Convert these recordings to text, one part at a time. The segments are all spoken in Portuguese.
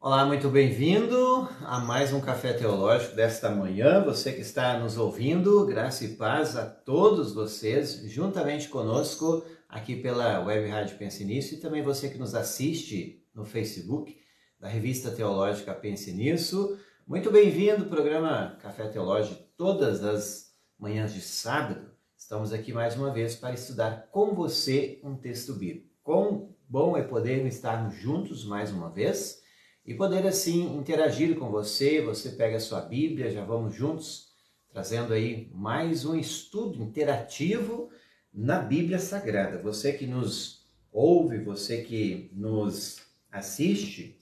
Olá, muito bem-vindo a mais um Café Teológico desta manhã. Você que está nos ouvindo, graça e paz a todos vocês, juntamente conosco aqui pela Web Rádio Pense Nisso, e também você que nos assiste no Facebook da Revista Teológica Pense Nisso. Muito bem-vindo ao programa Café Teológico todas as manhãs de sábado. Estamos aqui mais uma vez para estudar com você um texto bíblico. Quão bom é podermos estarmos juntos mais uma vez e poder assim interagir com você. Você pega a sua Bíblia, já vamos juntos, trazendo aí mais um estudo interativo na Bíblia Sagrada. Você que nos ouve, você que nos assiste,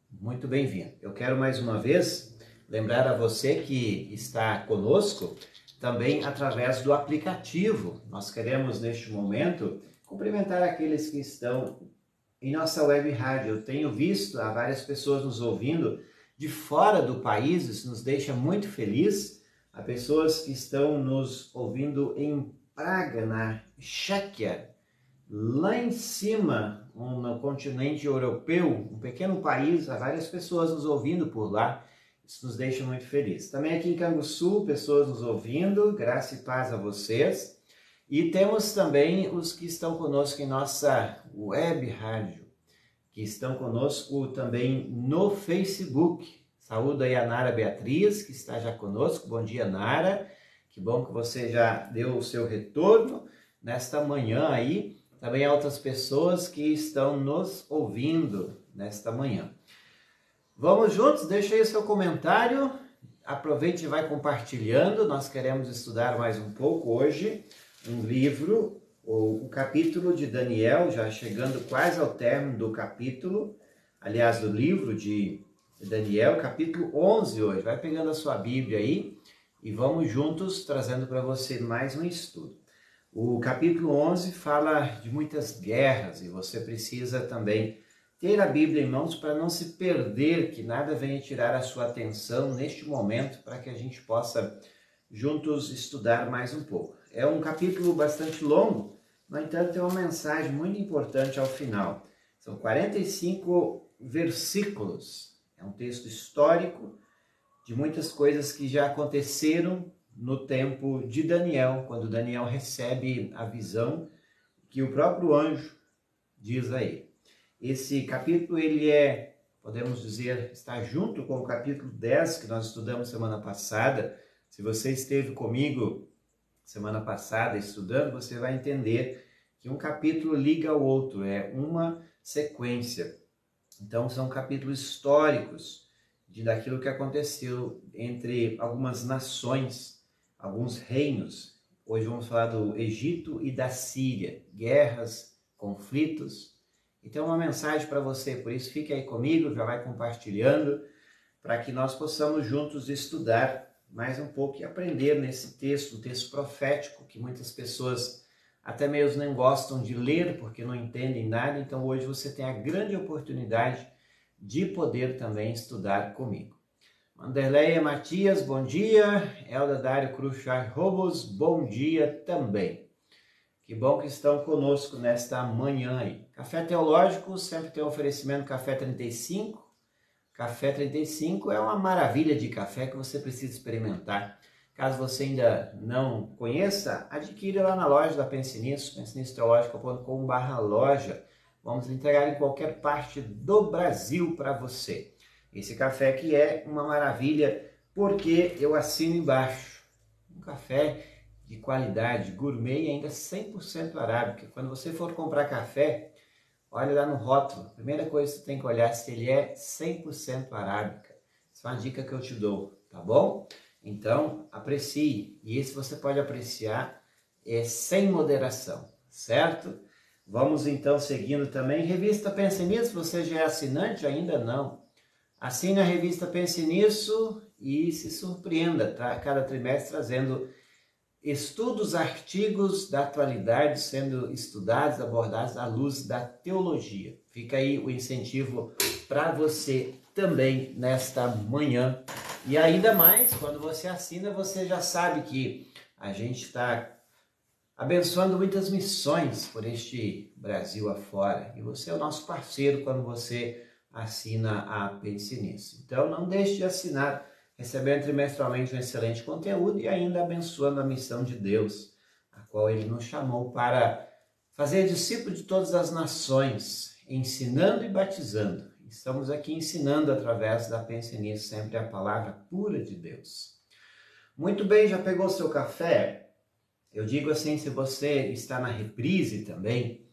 muito bem-vindo. Eu quero mais uma vez lembrar a você que está conosco também através do aplicativo. Nós queremos neste momento cumprimentar aqueles que estão em nossa web rádio. Eu tenho visto há várias pessoas nos ouvindo de fora do país, isso nos deixa muito feliz. Há pessoas que estão nos ouvindo em Praga, na Chequia, lá em cima, no continente europeu, um pequeno país, há várias pessoas nos ouvindo por lá. Isso nos deixa muito feliz. Também aqui em Canguçu, pessoas nos ouvindo, graça e paz a vocês. E temos também os que estão conosco em nossa web rádio, que estão conosco também no Facebook. Saúdo aí a Nara Beatriz, que está já conosco. Bom dia, Nara. Que bom que você já deu o seu retorno nesta manhã aí. Também há outras pessoas que estão nos ouvindo nesta manhã. Vamos juntos? Deixa aí o seu comentário. Aproveite e vai compartilhando. Nós queremos estudar mais um pouco hoje um livro, o capítulo de Daniel, já chegando quase ao término do capítulo, aliás, do livro de Daniel, capítulo 11 hoje. Vai pegando a sua Bíblia aí e vamos juntos trazendo para você mais um estudo. O capítulo 11 fala de muitas guerras e você precisa também ter a Bíblia em mãos para não se perder, que nada venha tirar a sua atenção neste momento, para que a gente possa juntos estudar mais um pouco. É um capítulo bastante longo, no entanto tem uma mensagem muito importante ao final. São 45 versículos. É um texto histórico de muitas coisas que já aconteceram no tempo de Daniel, quando Daniel recebe a visão que o próprio anjo diz a ele. Esse capítulo, ele podemos dizer, está junto com o capítulo 10 que nós estudamos semana passada. Se você esteve comigo semana passada estudando, você vai entender que um capítulo liga ao outro, é uma sequência. Então são capítulos históricos daquilo que aconteceu entre algumas nações, alguns reinos. Hoje vamos falar do Egito e da Síria, guerras, conflitos. Então uma mensagem para você, por isso fique aí comigo, já vai compartilhando, para que nós possamos juntos estudar mais um pouco e aprender nesse texto, um texto profético que muitas pessoas até mesmo nem gostam de ler porque não entendem nada. Então hoje você tem a grande oportunidade de poder também estudar comigo. Manderleia Matias, bom dia. Elda Dário Cruxar Robos, bom dia também. Que bom que estão conosco nesta manhã aí. Café Teológico sempre tem oferecimento Café 35. Café 35 é uma maravilha de café que você precisa experimentar. Caso você ainda não conheça, adquira lá na loja da Pense Nisso, pensenissoteologica.com/loja. Vamos entregar em qualquer parte do Brasil para você. Esse café que é uma maravilha, porque eu assino embaixo. Um café de qualidade, gourmet e ainda 100% arábica. Quando você for comprar café, olha lá no rótulo. A primeira coisa que você tem que olhar se ele é 100% arábica. Essa é uma dica que eu te dou, tá bom? Então, aprecie. E esse você pode apreciar sem moderação, certo? Vamos então seguindo também. Revista Pense Nisso, você já é assinante? Ainda não. Assine a revista Pense Nisso e se surpreenda, tá? Cada trimestre trazendo estudos, artigos da atualidade sendo estudados, abordados à luz da teologia. Fica aí o incentivo para você também nesta manhã. E ainda mais, quando você assina, você já sabe que a gente está abençoando muitas missões por este Brasil afora. E você é o nosso parceiro quando você assina a Pense Nisso. Então não deixe de assinar, recebendo trimestralmente um excelente conteúdo e ainda abençoando a missão de Deus, a qual Ele nos chamou para fazer discípulo de todas as nações, ensinando e batizando. Estamos aqui ensinando através da Pense Nisso sempre a palavra pura de Deus. Muito bem, já pegou seu café? Eu digo assim, se você está na reprise também,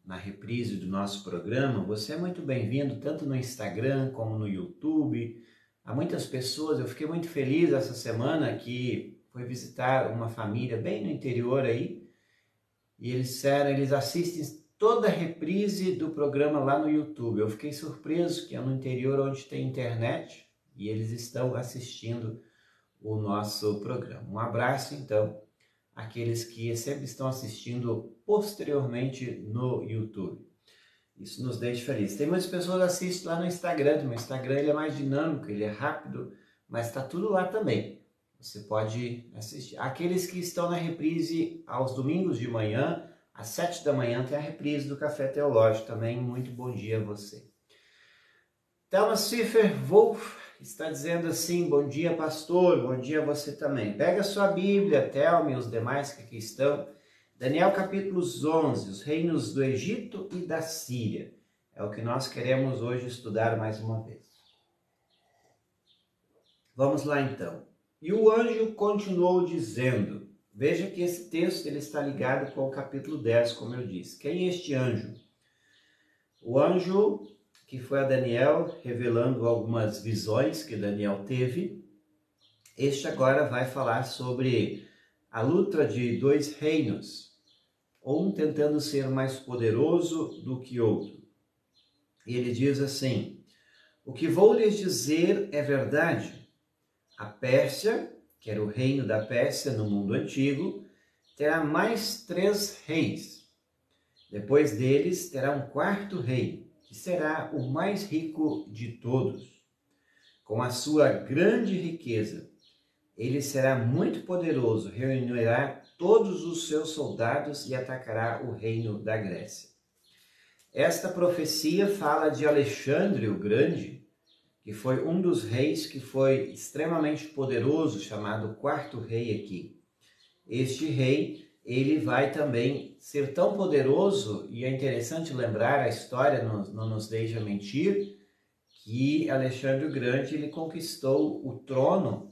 na reprise do nosso programa, você é muito bem-vindo, tanto no Instagram como no YouTube. Há muitas pessoas, eu fiquei muito feliz essa semana que foi visitar uma família bem no interior aí, e eles assistem toda a reprise do programa lá no YouTube. Eu fiquei surpreso que é no interior onde tem internet e eles estão assistindo o nosso programa. Um abraço, então, àqueles que sempre estão assistindo posteriormente no YouTube. Isso nos deixa felizes. Tem muitas pessoas que assistem lá no Instagram. O Instagram ele é mais dinâmico, ele é rápido, mas está tudo lá também. Você pode assistir. Aqueles que estão na reprise aos domingos de manhã, às 7 da manhã, tem a reprise do Café Teológico também. Muito bom dia a você. Thelma Schiffer Wolf está dizendo assim, bom dia pastor, bom dia a você também. Pega a sua Bíblia, Thelma e os demais que aqui estão. Daniel capítulo 11, os reinos do Egito e da Síria. É o que nós queremos hoje estudar mais uma vez. Vamos lá então. E o anjo continuou dizendo, veja que esse texto ele está ligado com o capítulo 10, como eu disse. Quem é este anjo? O anjo que foi a Daniel revelando algumas visões que Daniel teve. Este agora vai falar sobre a luta de dois reinos, um tentando ser mais poderoso do que outro. E ele diz assim, o que vou lhes dizer é verdade. A Pérsia, que era o reino da Pérsia no mundo antigo, terá mais 3 reis. Depois deles terá um quarto rei, que será o mais rico de todos. Com a sua grande riqueza, ele será muito poderoso, reunirá todos os seus soldados e atacará o reino da Grécia. Esta profecia fala de Alexandre o Grande, que foi um dos reis que foi extremamente poderoso, chamado quarto rei aqui. Este rei, ele vai também ser tão poderoso, e é interessante lembrar, a história não nos deixa mentir, que Alexandre o Grande ele conquistou o trono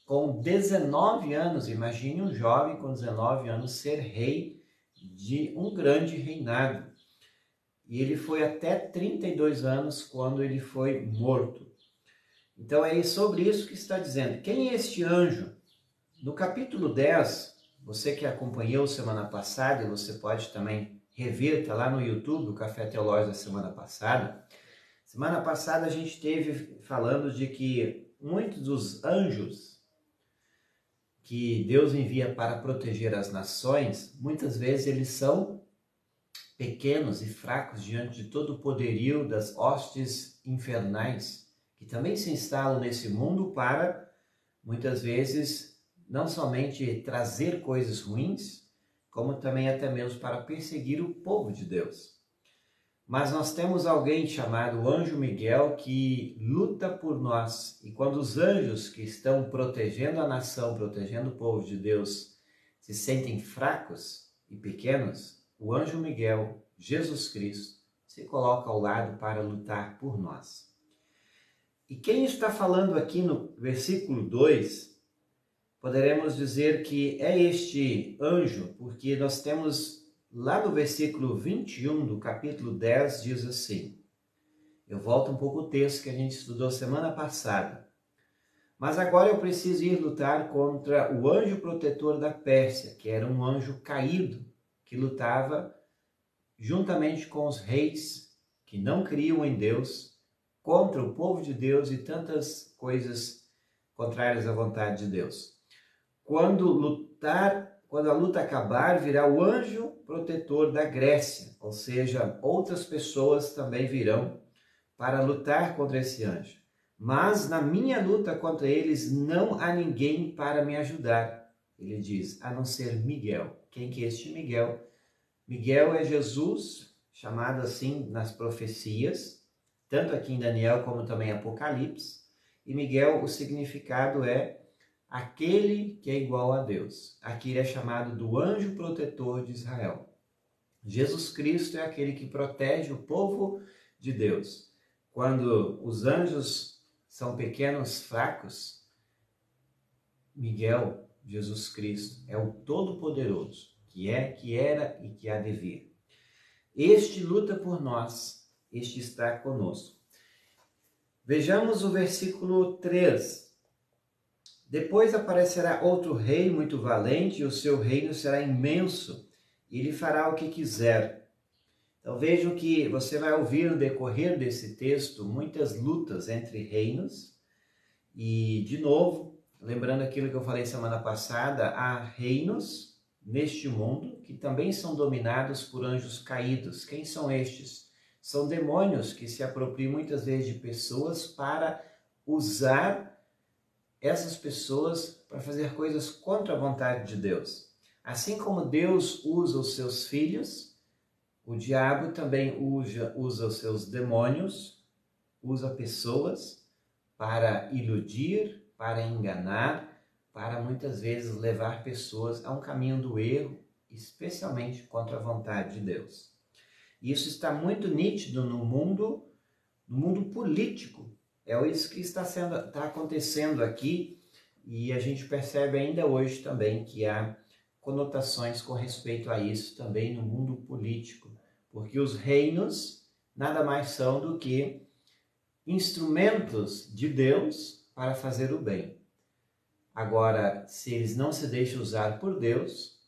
com 19 anos. Imagine um jovem com 19 anos ser rei de um grande reinado. E ele foi até 32 anos quando ele foi morto. Então é sobre isso que está dizendo. Quem é este anjo? No capítulo 10, você que acompanhou semana passada, e você pode também rever, está lá no YouTube, o Café Teológico da semana passada. Semana passada a gente esteve falando de que muitos dos anjos que Deus envia para proteger as nações, muitas vezes eles são pequenos e fracos diante de todo o poderio das hostes infernais, que também se instalam nesse mundo para, muitas vezes, não somente trazer coisas ruins, como também até mesmo para perseguir o povo de Deus. Mas nós temos alguém chamado Anjo Miguel que luta por nós. E quando os anjos que estão protegendo a nação, protegendo o povo de Deus, se sentem fracos e pequenos, o Anjo Miguel, Jesus Cristo, se coloca ao lado para lutar por nós. E quem está falando aqui no versículo 2, poderemos dizer que é este anjo, porque nós temos lá no versículo 21 do capítulo 10, diz assim, eu volto um pouco o texto que a gente estudou semana passada, mas agora eu preciso ir lutar contra o anjo protetor da Pérsia, que era um anjo caído, que lutava juntamente com os reis que não criam em Deus, contra o povo de Deus e tantas coisas contrárias à vontade de Deus. Quando a luta acabar, virá o anjo protetor da Grécia, ou seja, outras pessoas também virão para lutar contra esse anjo. Mas na minha luta contra eles não há ninguém para me ajudar, ele diz, a não ser Miguel. Quem que é este Miguel? Miguel é Jesus, chamado assim nas profecias, tanto aqui em Daniel como também em Apocalipse. E Miguel, o significado é aquele que é igual a Deus. Aqui ele é chamado do anjo protetor de Israel. Jesus Cristo é aquele que protege o povo de Deus. Quando os anjos são pequenos, fracos, Miguel, Jesus Cristo, é o Todo-Poderoso, que é, que era e que há de vir. Este luta por nós, este está conosco. Vejamos o versículo 3. Depois aparecerá outro rei muito valente, e o seu reino será imenso, e ele fará o que quiser. Então vejam que você vai ouvir no decorrer desse texto muitas lutas entre reinos, e de novo, lembrando aquilo que eu falei semana passada, há reinos neste mundo que também são dominados por anjos caídos. Quem são estes? São demônios que se apropriam muitas vezes de pessoas para usar essas pessoas para fazer coisas contra a vontade de Deus. Assim como Deus usa os seus filhos, o diabo também usa os seus demônios, usa pessoas para iludir, para enganar, para muitas vezes levar pessoas a um caminho do erro, especialmente contra a vontade de Deus. Isso está muito nítido no mundo político. É isso que está acontecendo aqui, e a gente percebe ainda hoje também que há conotações com respeito a isso também no mundo político, porque os reinos nada mais são do que instrumentos de Deus para fazer o bem. Agora, se eles não se deixam usar por Deus,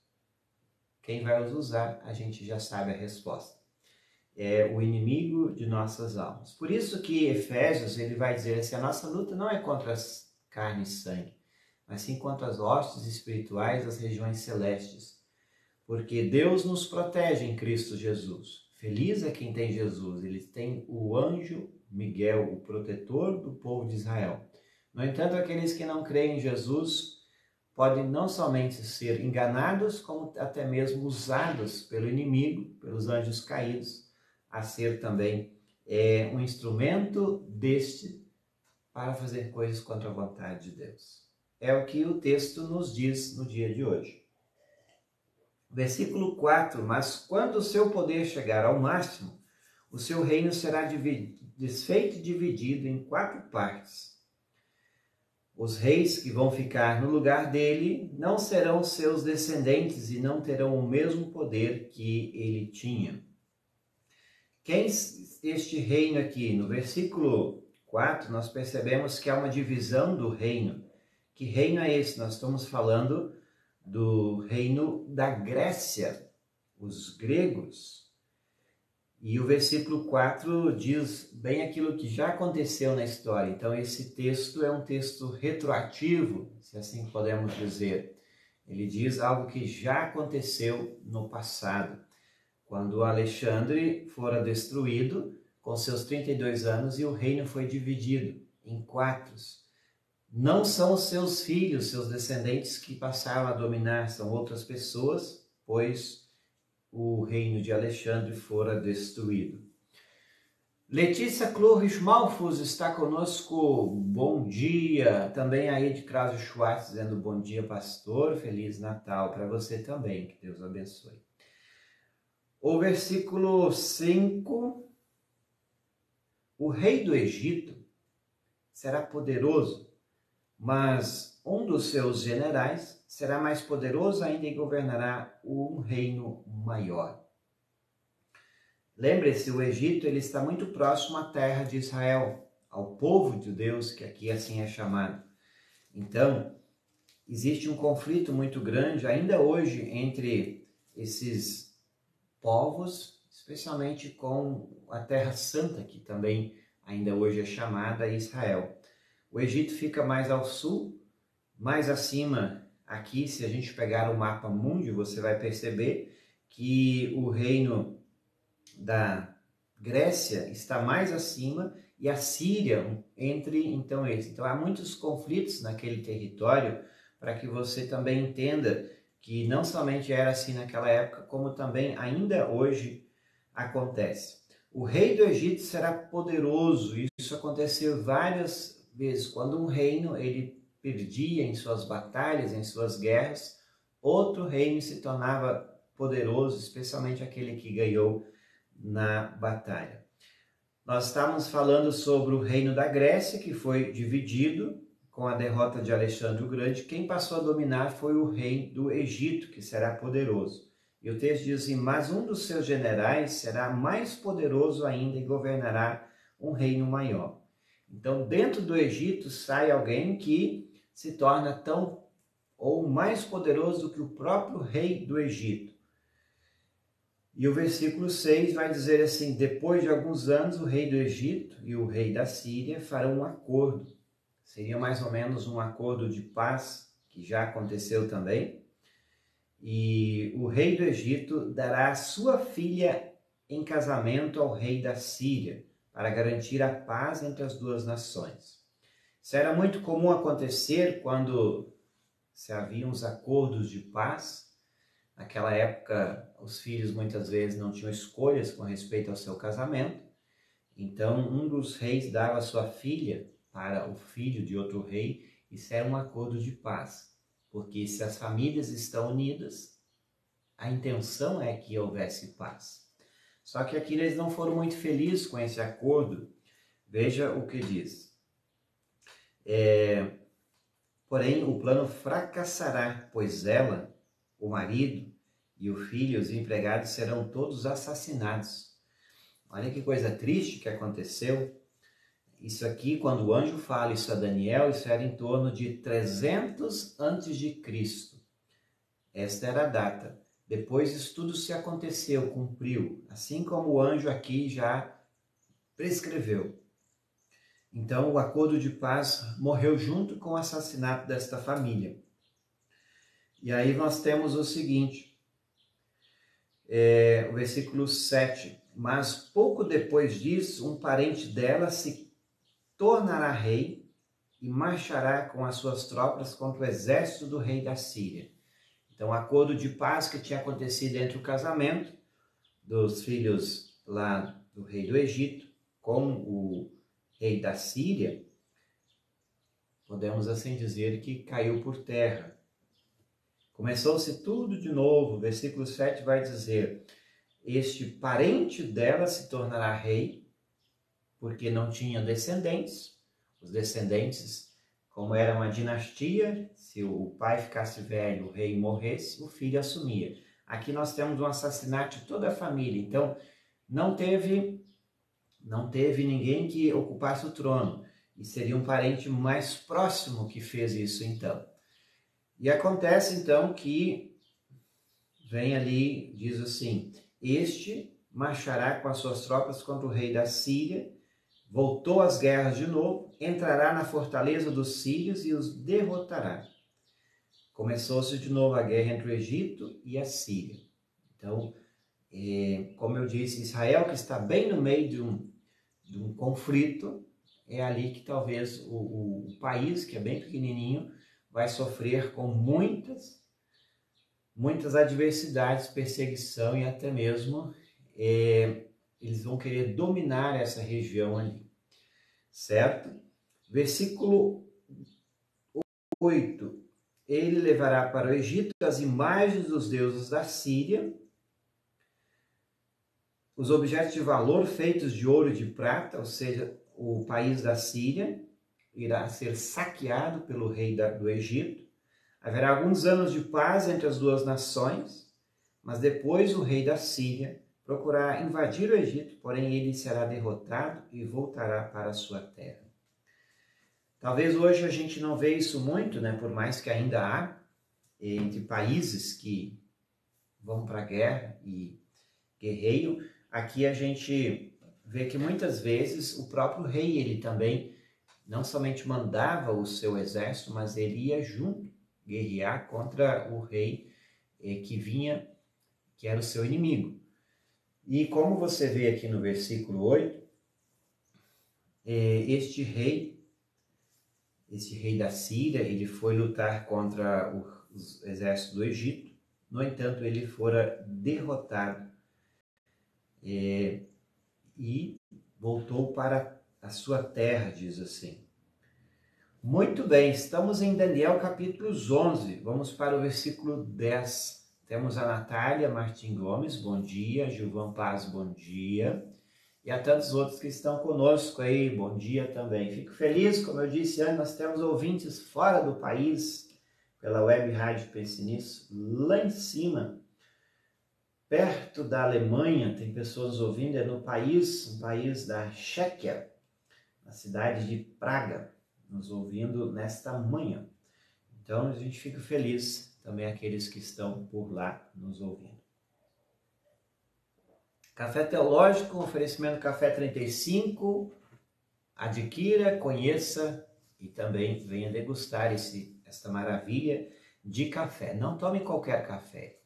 quem vai os usar, a gente já sabe a resposta. É o inimigo de nossas almas. Por isso que Efésios ele vai dizer assim, a nossa luta não é contra as carne e sangue, mas sim contra as hostes espirituais das regiões celestes. Porque Deus nos protege em Cristo Jesus. Feliz é quem tem Jesus, ele tem o anjo Miguel, o protetor do povo de Israel. No entanto, aqueles que não creem em Jesus podem não somente ser enganados, como até mesmo usados pelo inimigo, pelos anjos caídos, a ser também um instrumento deste para fazer coisas contra a vontade de Deus. É o que o texto nos diz no dia de hoje. Versículo 4, mas quando o seu poder chegar ao máximo, o seu reino será desfeito e dividido em 4 partes. Os reis que vão ficar no lugar dele não serão seus descendentes e não terão o mesmo poder que ele tinha. Quem este reino aqui? No versículo 4, nós percebemos que há uma divisão do reino. Que reino é esse? Nós estamos falando do reino da Grécia, os gregos. E o versículo 4 diz bem aquilo que já aconteceu na história. Então esse texto é um texto retroativo, se assim podemos dizer. Ele diz algo que já aconteceu no passado, quando Alexandre fora destruído com seus 32 anos e o reino foi dividido em 4. Não são os seus filhos, seus descendentes que passaram a dominar, são outras pessoas, pois o reino de Alexandre fora destruído. Letícia Clores Malfus está conosco, bom dia. Também aí de Krause Schwartz dizendo bom dia, pastor, Feliz Natal para você também, que Deus abençoe. O versículo 5, o rei do Egito será poderoso, mas um dos seus generais será mais poderoso ainda e governará um reino maior. Lembre-se, o Egito ele está muito próximo à terra de Israel, ao povo de Deus, que aqui assim é chamado. Então, existe um conflito muito grande ainda hoje entre esses povos, especialmente com a Terra Santa, que também ainda hoje é chamada Israel. O Egito fica mais ao sul, mais acima aqui, se a gente pegar o mapa mundi, você vai perceber que o reino da Grécia está mais acima e a Síria entre então eles. Então há muitos conflitos naquele território para que você também entenda que não somente era assim naquela época, como também ainda hoje acontece. O rei do Egito será poderoso. Isso aconteceu várias vezes. Quando um reino ele perdia em suas batalhas, em suas guerras, outro reino se tornava poderoso, especialmente aquele que ganhou na batalha. Nós estávamos falando sobre o reino da Grécia, que foi dividido com a derrota de Alexandre o Grande. Quem passou a dominar foi o rei do Egito, que será poderoso. E o texto diz assim: mas um dos seus generais será mais poderoso ainda e governará um reino maior. Então, dentro do Egito sai alguém que se torna tão ou mais poderoso do que o próprio rei do Egito. E o versículo 6 vai dizer assim: depois de alguns anos, o rei do Egito e o rei da Síria farão um acordo. Seria mais ou menos um acordo de paz, que já aconteceu também. E o rei do Egito dará a sua filha em casamento ao rei da Síria, para garantir a paz entre as duas nações. Isso era muito comum acontecer quando se haviam os acordos de paz. Naquela época, os filhos muitas vezes não tinham escolhas com respeito ao seu casamento. Então, um dos reis dava sua filha para o filho de outro rei. Isso era um acordo de paz, porque se as famílias estão unidas, a intenção é que houvesse paz. Só que aqui eles não foram muito felizes com esse acordo. Veja o que diz. Porém, o plano fracassará, pois ela, o marido e o filho, os empregados, serão todos assassinados. Olha que coisa triste que aconteceu. Isso aqui, quando o anjo fala isso a Daniel, isso era em torno de 300 antes de Cristo. Esta era a data. Depois isso tudo se aconteceu, cumpriu, assim como o anjo aqui já prescreveu. Então o acordo de paz morreu junto com o assassinato desta família. E aí nós temos o seguinte, o versículo 7. Mas pouco depois disso, um parente dela se tornará rei e marchará com as suas tropas contra o exército do rei da Síria. Então, o acordo de paz que tinha acontecido entre o casamento dos filhos lá do rei do Egito com o rei da Síria, podemos assim dizer que caiu por terra. Começou-se tudo de novo. Versículo 7 vai dizer: este parente dela se tornará rei, porque não tinha descendentes. Os descendentes, como era uma dinastia, se o pai ficasse velho, o rei morresse, o filho assumia. Aqui nós temos um assassinato de toda a família, então não teve ninguém que ocupasse o trono, e seria um parente mais próximo que fez isso então. E acontece então que vem ali, diz assim: este marchará com as suas tropas contra o rei da Síria, voltou às guerras de novo, entrará na fortaleza dos sírios e os derrotará. Começou-se de novo a guerra entre o Egito e a Síria. Então, como eu disse, Israel, que está bem no meio de um conflito, é ali que talvez o país, que é bem pequenininho, vai sofrer com muitas adversidades, perseguição e até mesmo eles vão querer dominar essa região ali, certo? Versículo 8. Ele levará para o Egito as imagens dos deuses da Síria, os objetos de valor feitos de ouro e de prata, ou seja, o país da Síria irá ser saqueado pelo rei do Egito. Haverá alguns anos de paz entre as duas nações, mas depois o rei da Síria procurará invadir o Egito, porém ele será derrotado e voltará para a sua terra. Talvez hoje a gente não vê isso muito, né? Por mais que ainda há entre países que vão para a guerra e guerreiam, aqui a gente vê que muitas vezes o próprio rei, ele também não somente mandava o seu exército, mas ele ia junto guerrear contra o rei que vinha, que era o seu inimigo. E como você vê aqui no versículo 8, este rei da Síria, ele foi lutar contra os exércitos do Egito. No entanto, ele fora derrotado. e voltou para a sua terra, diz assim. Muito bem, estamos em Daniel capítulo 11, vamos para o versículo 10. Temos a Natália Martim Gomes, bom dia, Gilvan Paz, bom dia, e a tantos outros que estão conosco aí, bom dia também. Fico feliz, como eu disse antes, nós temos ouvintes fora do país, pela Web Rádio Pense Nisso, lá em cima, perto da Alemanha, tem pessoas ouvindo, é no país, um país da Chequia, na cidade de Praga, nos ouvindo nesta manhã. Então a gente fica feliz também aqueles que estão por lá nos ouvindo. Café Teológico, oferecimento Café 35, adquira, conheça e também venha degustar esta maravilha de café. Não tome qualquer café,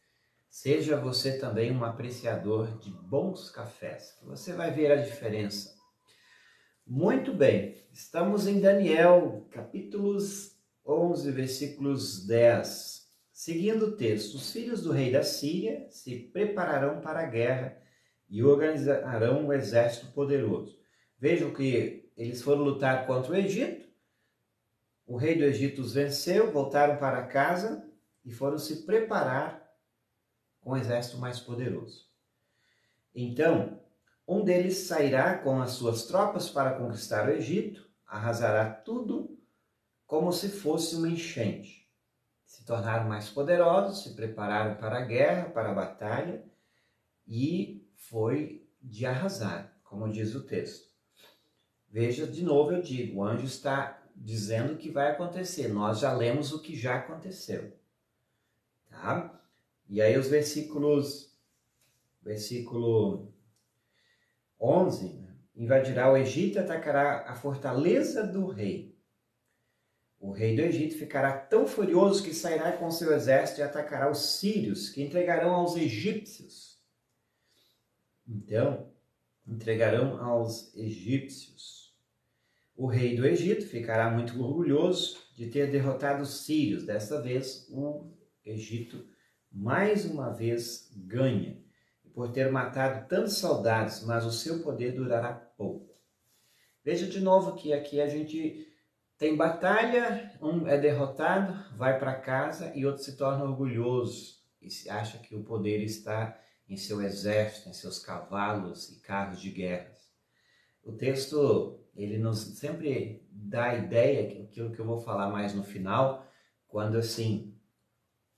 seja você também um apreciador de bons cafés, que você vai ver a diferença. Muito bem, estamos em Daniel, capítulos 11, versículos 10. Seguindo o texto, os filhos do rei da Síria se prepararão para a guerra e organizarão um exército poderoso. Vejam que eles foram lutar contra o Egito, o rei do Egito os venceu, voltaram para casa e foram se preparar com um exército mais poderoso. Então, um deles sairá com as suas tropas para conquistar o Egito, arrasará tudo como se fosse uma enchente. Se tornaram mais poderosos, se prepararam para a guerra, para a batalha, e foi de arrasar, como diz o texto. Veja, de novo eu digo, o anjo está dizendo o que vai acontecer. Nós já lemos o que já aconteceu. Tá? E aí os versículo 11, invadirá o Egito e atacará a fortaleza do rei. O rei do Egito ficará tão furioso que sairá com seu exército e atacará os sírios, que entregarão aos egípcios. Então, entregarão aos egípcios. O rei do Egito ficará muito orgulhoso de ter derrotado os sírios. Desta vez, o Egito mais uma vez ganha, por ter matado tantos soldados, mas o seu poder durará pouco. Veja de novo que aqui a gente tem batalha, um é derrotado, vai para casa e outro se torna orgulhoso e se acha que o poder está em seu exército, em seus cavalos e carros de guerra. O texto, ele nos sempre dá a ideia, aquilo que eu vou falar mais no final, quando assim,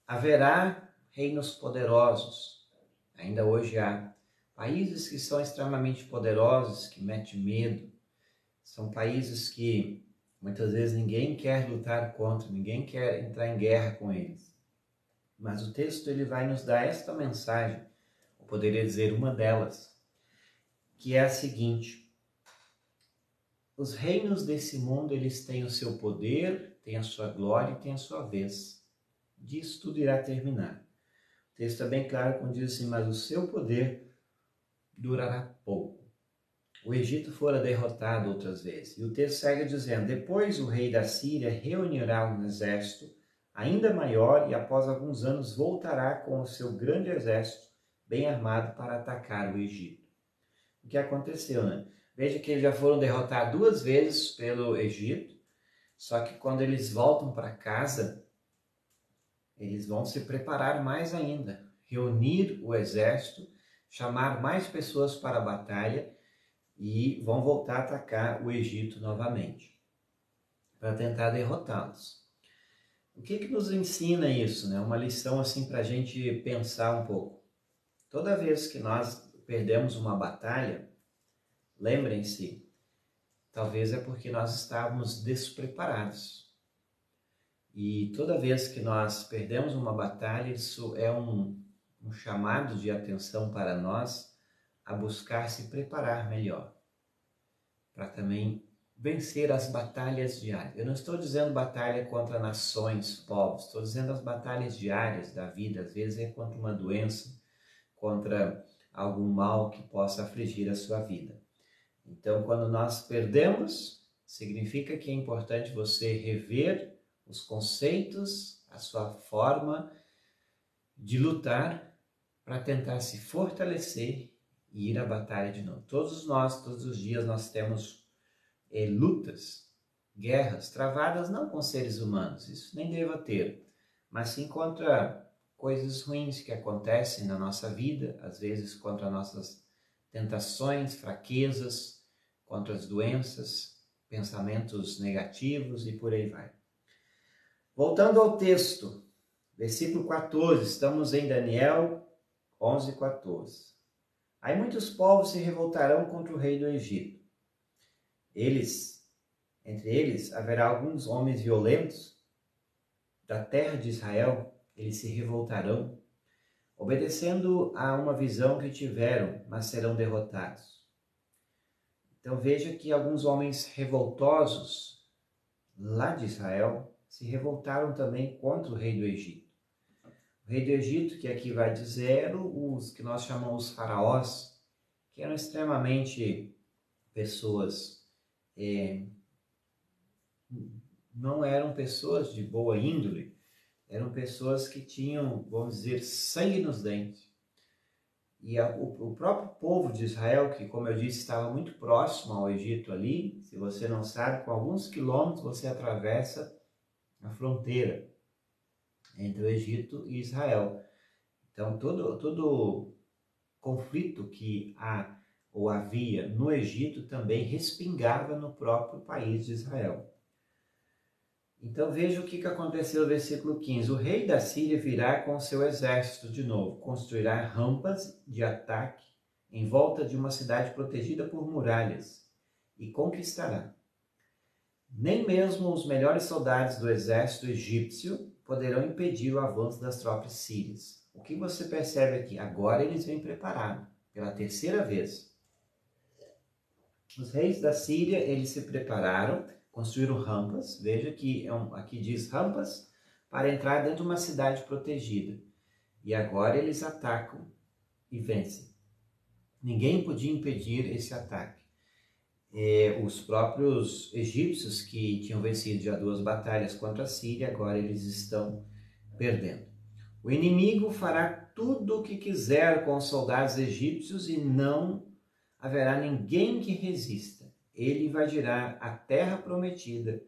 haverá reinos poderosos, ainda hoje há países que são extremamente poderosos, que metem medo, são países que muitas vezes ninguém quer lutar contra, ninguém quer entrar em guerra com eles. Mas o texto ele vai nos dar esta mensagem, eu poderia dizer uma delas, que é a seguinte: os reinos desse mundo eles têm o seu poder, têm a sua glória e têm a sua vez. Disso tudo irá terminar. O texto é bem claro quando diz assim, mas o seu poder durará pouco. O Egito fora derrotado outras vezes. E o texto segue dizendo, depois o rei da Síria reunirá um exército ainda maior e após alguns anos voltará com o seu grande exército bem armado para atacar o Egito. O que aconteceu, né? Veja que eles já foram derrotados 2 vezes pelo Egito, só que quando eles voltam para casa, eles vão se preparar mais ainda, reunir o exército, chamar mais pessoas para a batalha e vão voltar a atacar o Egito novamente, para tentar derrotá-los. O que nos ensina isso, né? Uma lição assim para a gente pensar um pouco. Toda vez que nós perdemos uma batalha, lembrem-se, talvez é porque nós estávamos despreparados. E toda vez que nós perdemos uma batalha, isso é um chamado de atenção para nós a buscar se preparar melhor, para também vencer as batalhas diárias. Eu não estou dizendo batalha contra nações, povos, estou dizendo as batalhas diárias da vida, às vezes é contra uma doença, contra algum mal que possa afligir a sua vida. Então, quando nós perdemos, significa que é importante você rever os conceitos, a sua forma de lutar para tentar se fortalecer e ir à batalha de novo. Todos nós, todos os dias, nós temos lutas, guerras travadas não com seres humanos, isso nem deva ter, mas sim contra coisas ruins que acontecem na nossa vida, às vezes contra nossas tentações, fraquezas, contra as doenças, pensamentos negativos e por aí vai. Voltando ao texto, versículo 14, estamos em Daniel 11:14. Aí muitos povos se revoltarão contra o rei do Egito. Entre eles haverá alguns homens violentos da terra de Israel, eles se revoltarão, obedecendo a uma visão que tiveram, mas serão derrotados. Então veja que alguns homens revoltosos lá de Israel se revoltaram também contra o rei do Egito. O rei do Egito, que aqui vai dizer, os que nós chamamos faraós, que eram extremamente pessoas, não eram pessoas de boa índole, eram pessoas que tinham, vamos dizer, sangue nos dentes. E o próprio povo de Israel, que como eu disse, estava muito próximo ao Egito ali, se você não sabe, com alguns quilômetros você atravessa a fronteira entre o Egito e Israel. Então todo conflito que há ou havia no Egito também respingava no próprio país de Israel. Então veja o que aconteceu no versículo 15. O rei da Síria virá com seu exército de novo, construirá rampas de ataque em volta de uma cidade protegida por muralhas e conquistará. Nem mesmo os melhores soldados do exército egípcio poderão impedir o avanço das tropas sírias. O que você percebe aqui? Agora eles vêm preparados, pela terceira vez. Os reis da Síria, eles se prepararam, construíram rampas, veja que aqui diz rampas, para entrar dentro de uma cidade protegida. E agora eles atacam e vencem. Ninguém podia impedir esse ataque. Os próprios egípcios que tinham vencido já 2 batalhas contra a Síria, agora eles estão perdendo. O inimigo fará tudo o que quiser com os soldados egípcios e não haverá ninguém que resista. Ele invadirá a terra prometida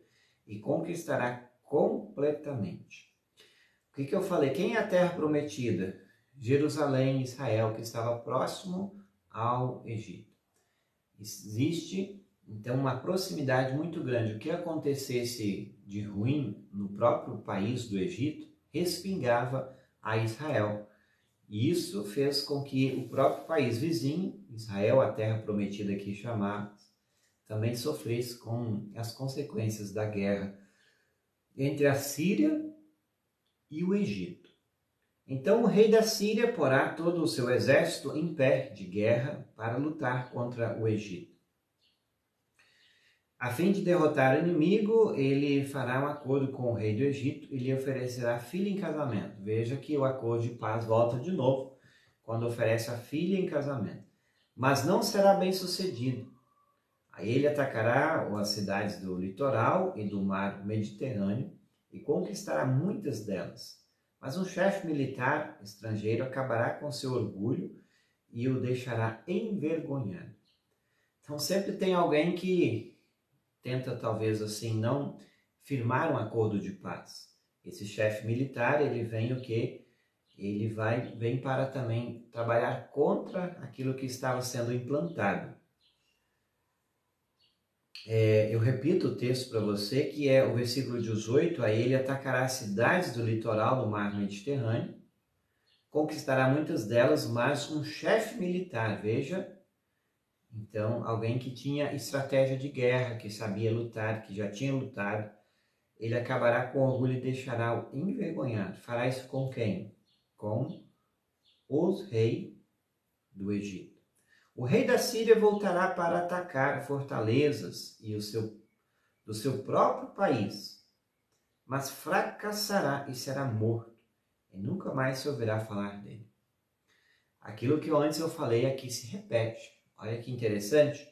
e conquistará completamente. O que eu falei? Quem é a terra prometida? Jerusalém, Israel, que estava próximo ao Egito. Existe, então, uma proximidade muito grande. O que acontecesse de ruim no próprio país do Egito, respingava a Israel. E isso fez com que o próprio país vizinho, Israel, a terra prometida aqui chamada, também sofresse com as consequências da guerra entre a Síria e o Egito. Então o rei da Síria porá todo o seu exército em pé de guerra para lutar contra o Egito. A fim de derrotar o inimigo, ele fará um acordo com o rei do Egito e lhe oferecerá filha em casamento. Veja que o acordo de paz volta de novo, quando oferece a filha em casamento. Mas não será bem sucedido. Aí ele atacará as cidades do litoral e do mar Mediterrâneo e conquistará muitas delas. Mas um chefe militar estrangeiro acabará com seu orgulho e o deixará envergonhado. Então sempre tem alguém que tenta talvez assim não firmar um acordo de paz. Esse chefe militar, ele vem o quê? Ele vem para também trabalhar contra aquilo que estava sendo implantado. Eu repito o texto para você, que é o versículo 18, aí ele atacará as cidades do litoral do mar Mediterrâneo, conquistará muitas delas, mas um chefe militar, veja, então alguém que tinha estratégia de guerra, que sabia lutar, que já tinha lutado, ele acabará com orgulho e deixará-o envergonhado. Fará isso com quem? Com os reis do Egito. O rei da Síria voltará para atacar fortalezas e do seu próprio país, mas fracassará e será morto, e nunca mais se ouvirá falar dele. Aquilo que antes eu falei aqui se repete. Olha que interessante.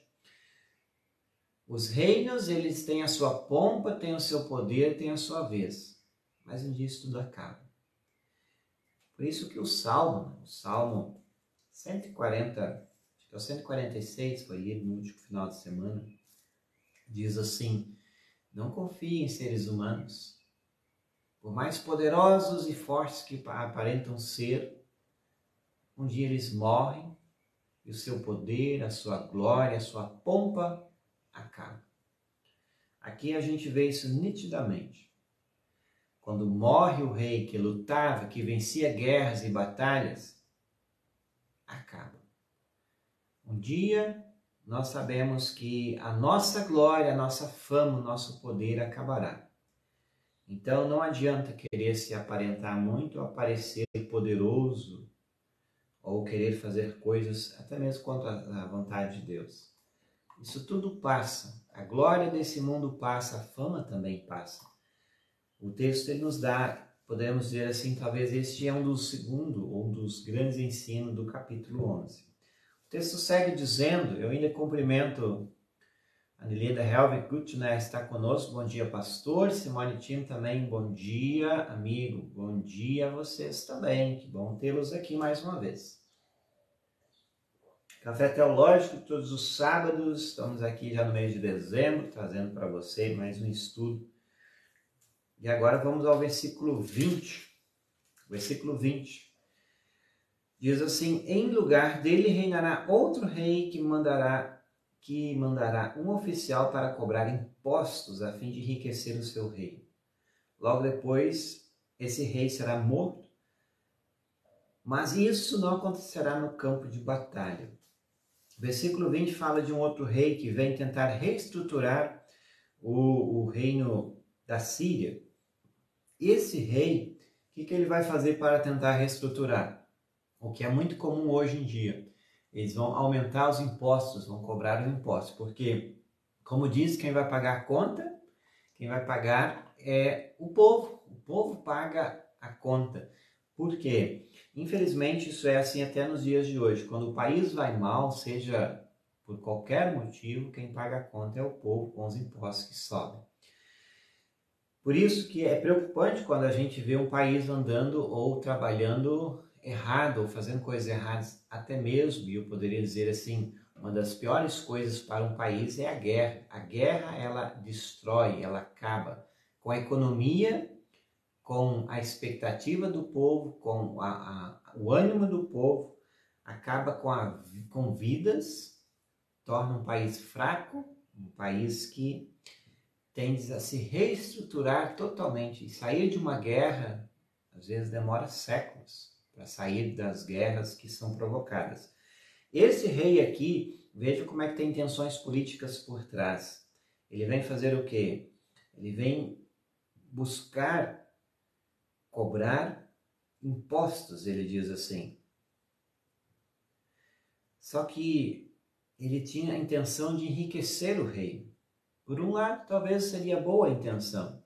Os reinos, eles têm a sua pompa, têm o seu poder, têm a sua vez, mas um dia isso tudo acaba. Por isso que o Salmo 140, que é o 146, foi lido no último final de semana, diz assim: não confie em seres humanos. Por mais poderosos e fortes que aparentam ser, um dia eles morrem e o seu poder, a sua glória, a sua pompa acaba. Aqui a gente vê isso nitidamente. Quando morre o rei que lutava, que vencia guerras e batalhas, acaba. Um dia nós sabemos que a nossa glória, a nossa fama, o nosso poder acabará. Então não adianta querer se aparentar muito, aparecer poderoso ou querer fazer coisas até mesmo contra a vontade de Deus. Isso tudo passa. A glória desse mundo passa, a fama também passa. O texto ele nos dá, podemos dizer assim, talvez este é um dos grandes ensinos do capítulo 11. O texto segue dizendo, eu ainda cumprimento a Anelida Helvig Gutner, está conosco, bom dia pastor, Simone Tim também, bom dia amigo, bom dia a vocês também, que bom tê-los aqui mais uma vez. Café Teológico, todos os sábados, estamos aqui já no mês de dezembro, trazendo para você mais um estudo. E agora vamos ao versículo 20. Versículo 20. Diz assim: em lugar dele reinará outro rei que mandará um oficial para cobrar impostos a fim de enriquecer o seu reino. Logo depois, esse rei será morto, mas isso não acontecerá no campo de batalha. O versículo 20 fala de um outro rei que vem tentar reestruturar o reino da Síria. Esse rei, o que ele vai fazer para tentar reestruturar? O que é muito comum hoje em dia. Eles vão aumentar os impostos, vão cobrar os impostos, porque, como diz, quem vai pagar a conta, quem vai pagar é o povo. O povo paga a conta. Por quê? Infelizmente, isso é assim até nos dias de hoje. Quando o país vai mal, seja por qualquer motivo, quem paga a conta é o povo com os impostos que sobem. Por isso que é preocupante quando a gente vê um país andando ou trabalhando errado, ou fazendo coisas erradas, até mesmo, e eu poderia dizer assim, uma das piores coisas para um país é a guerra. A guerra, ela destrói, ela acaba com a economia, com a expectativa do povo, com o ânimo do povo, acaba com vidas, torna um país fraco, um país que tende a se reestruturar totalmente. E sair de uma guerra, às vezes demora séculos para sair das guerras que são provocadas. Esse rei aqui, veja como é que tem intenções políticas por trás. Ele vem fazer o quê? Ele vem buscar cobrar impostos, ele diz assim. Só que ele tinha a intenção de enriquecer o rei. Por um lado, talvez seria boa a intenção,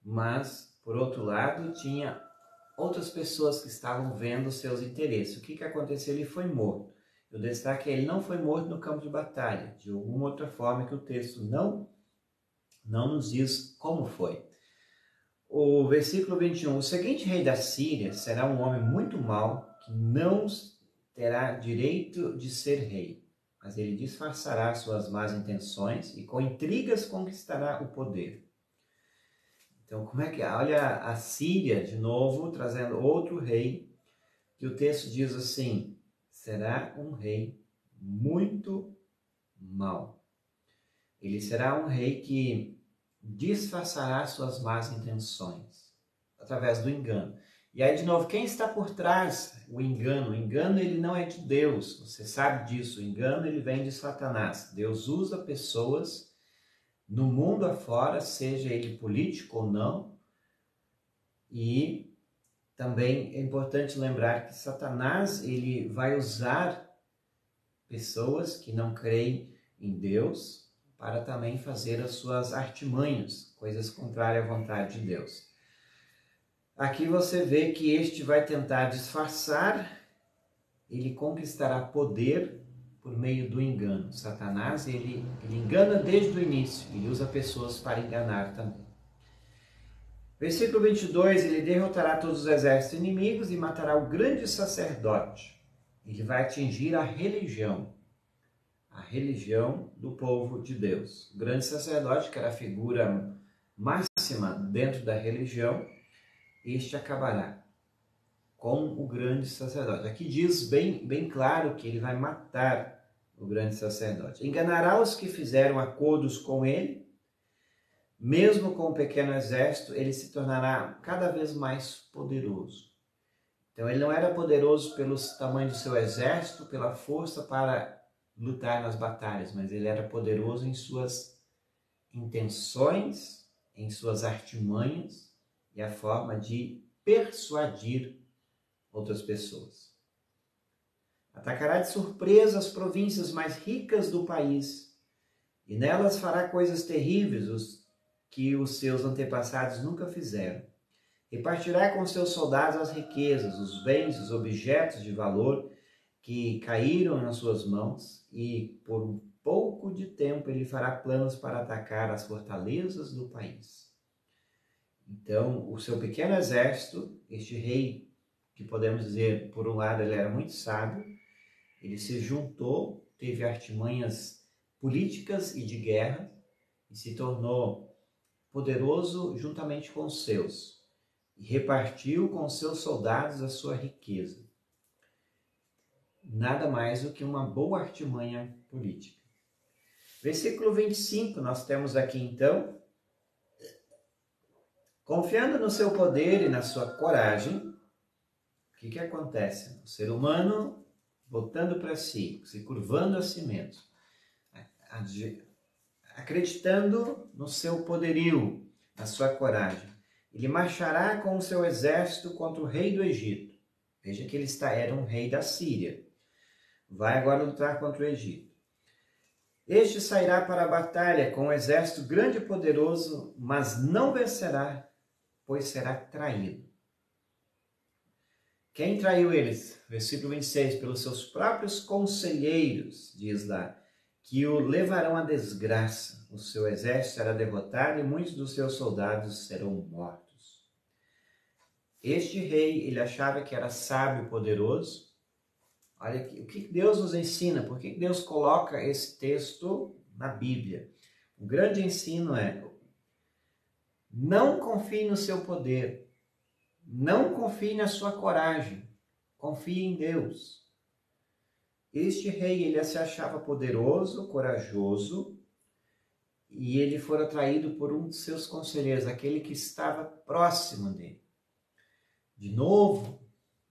mas, por outro lado, tinha outras pessoas que estavam vendo seus interesses. O que aconteceu? Ele foi morto. Eu destaque que ele não foi morto no campo de batalha, de alguma outra forma que o texto não nos diz como foi. O versículo 21, o seguinte rei da Síria será um homem muito mau, que não terá direito de ser rei, mas ele disfarçará suas más intenções e com intrigas conquistará o poder. Então, como é que olha a Síria de novo, trazendo outro rei, que o texto diz assim, será um rei muito mau. Ele será um rei que disfarçará suas más intenções, através do engano. E aí, de novo, quem está por trás? O engano ele não é de Deus, você sabe disso, o engano ele vem de Satanás. Deus usa pessoas no mundo afora, seja ele político ou não, e também é importante lembrar que Satanás ele vai usar pessoas que não creem em Deus para também fazer as suas artimanhas, coisas contrárias à vontade de Deus. Aqui você vê que este vai tentar disfarçar, ele conquistará poder por meio do engano. Satanás, ele engana desde o início, ele usa pessoas para enganar também. Versículo 22, ele derrotará todos os exércitos inimigos e matará o grande sacerdote. Ele vai atingir a religião. a religião do povo de Deus. O grande sacerdote, que era a figura máxima dentro da religião, este acabará com o grande sacerdote. Aqui diz bem claro que ele vai matar o grande sacerdote. Enganará os que fizeram acordos com ele, mesmo com um pequeno exército, ele se tornará cada vez mais poderoso. Então ele não era poderoso pelo tamanho do seu exército, pela força para lutar nas batalhas, mas ele era poderoso em suas intenções, em suas artimanhas e a forma de persuadir outras pessoas. Atacará de surpresa as províncias mais ricas do país e nelas fará coisas terríveis que os seus antepassados nunca fizeram. Repartirá com seus soldados as riquezas, os bens, os objetos de valor que caíram nas suas mãos e por um pouco de tempo ele fará planos para atacar as fortalezas do país. Então, o seu pequeno exército, este rei, que podemos dizer, por um lado, ele era muito sábio, ele se juntou, teve artimanhas políticas e de guerra e se tornou poderoso juntamente com os seus e repartiu com os seus soldados a sua riqueza. Nada mais do que uma boa artimanha política. Versículo 25, nós temos aqui então: confiando no seu poder e na sua coragem, o que acontece? O ser humano voltando para si, se curvando a si mesmo, acreditando no seu poderio, na sua coragem. Ele marchará com o seu exército contra o rei do Egito. Veja que ele era um rei da Síria. Vai agora lutar contra o Egito. Este sairá para a batalha com um exército grande e poderoso, mas não vencerá, pois será traído. Quem traiu eles? Versículo 26, pelos seus próprios conselheiros, diz lá, que o levarão à desgraça. O seu exército será derrotado e muitos dos seus soldados serão mortos. Este rei, ele achava que era sábio e poderoso. Olha aqui, o que Deus nos ensina? Por que Deus coloca esse texto na Bíblia? O grande ensino é: não confie no seu poder, não confie na sua coragem, confie em Deus. Este rei, ele se achava poderoso, corajoso, e ele foi atraído por um de seus conselheiros, aquele que estava próximo dele. De novo,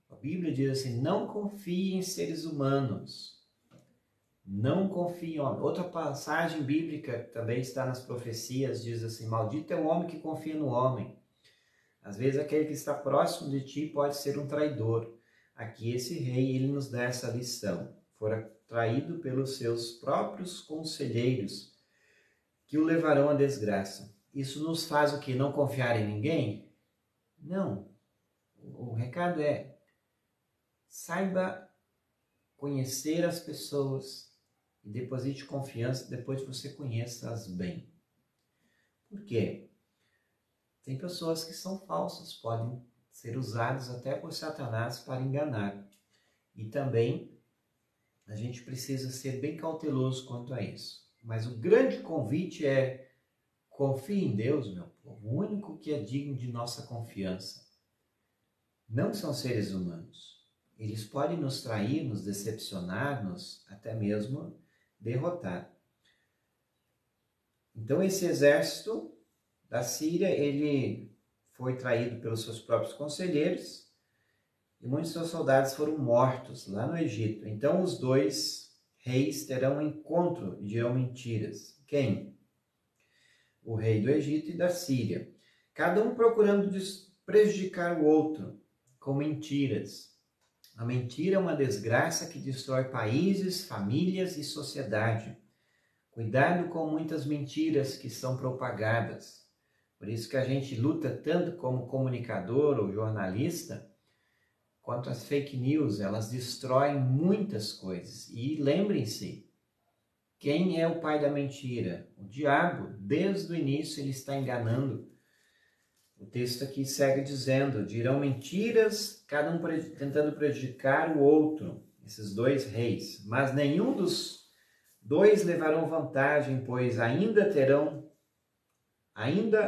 a Bíblia diz assim: não confie em seres humanos, não confie em homem. Outra passagem bíblica também está nas profecias, diz assim: maldito é o homem que confia no homem. Às vezes aquele que está próximo de ti pode ser um traidor. Aqui esse rei, ele nos dá essa lição. Fora traído pelos seus próprios conselheiros, que o levarão à desgraça. Isso nos faz o quê? Não confiar em ninguém? Não. O recado é: saiba conhecer as pessoas e deposite confiança depois que você conheça-as bem. Por quê? Tem pessoas que são falsas, podem ser usadas até por Satanás para enganar. E também a gente precisa ser bem cauteloso quanto a isso. Mas o grande convite é: confie em Deus, meu povo, o único que é digno de nossa confiança. Não são seres humanos. Eles podem nos trair, nos decepcionar, até mesmo derrotar. Então esse exército da Síria, ele foi traído pelos seus próprios conselheiros e muitos seus soldados foram mortos lá no Egito. Então os dois reis terão um encontro e dirão mentiras. Quem? O rei do Egito e da Síria. Cada um procurando prejudicar o outro com mentiras. A mentira é uma desgraça que destrói países, famílias e sociedade. Cuidado com muitas mentiras que são propagadas. Por isso que a gente luta tanto como comunicador ou jornalista quanto as fake news. Elas destroem muitas coisas. E lembrem-se, quem é o pai da mentira? O diabo. Desde o início ele está enganando. O texto aqui segue dizendo: dirão mentiras, cada um tentando prejudicar o outro, esses dois reis. Mas nenhum dos Dois levarão vantagem, pois ainda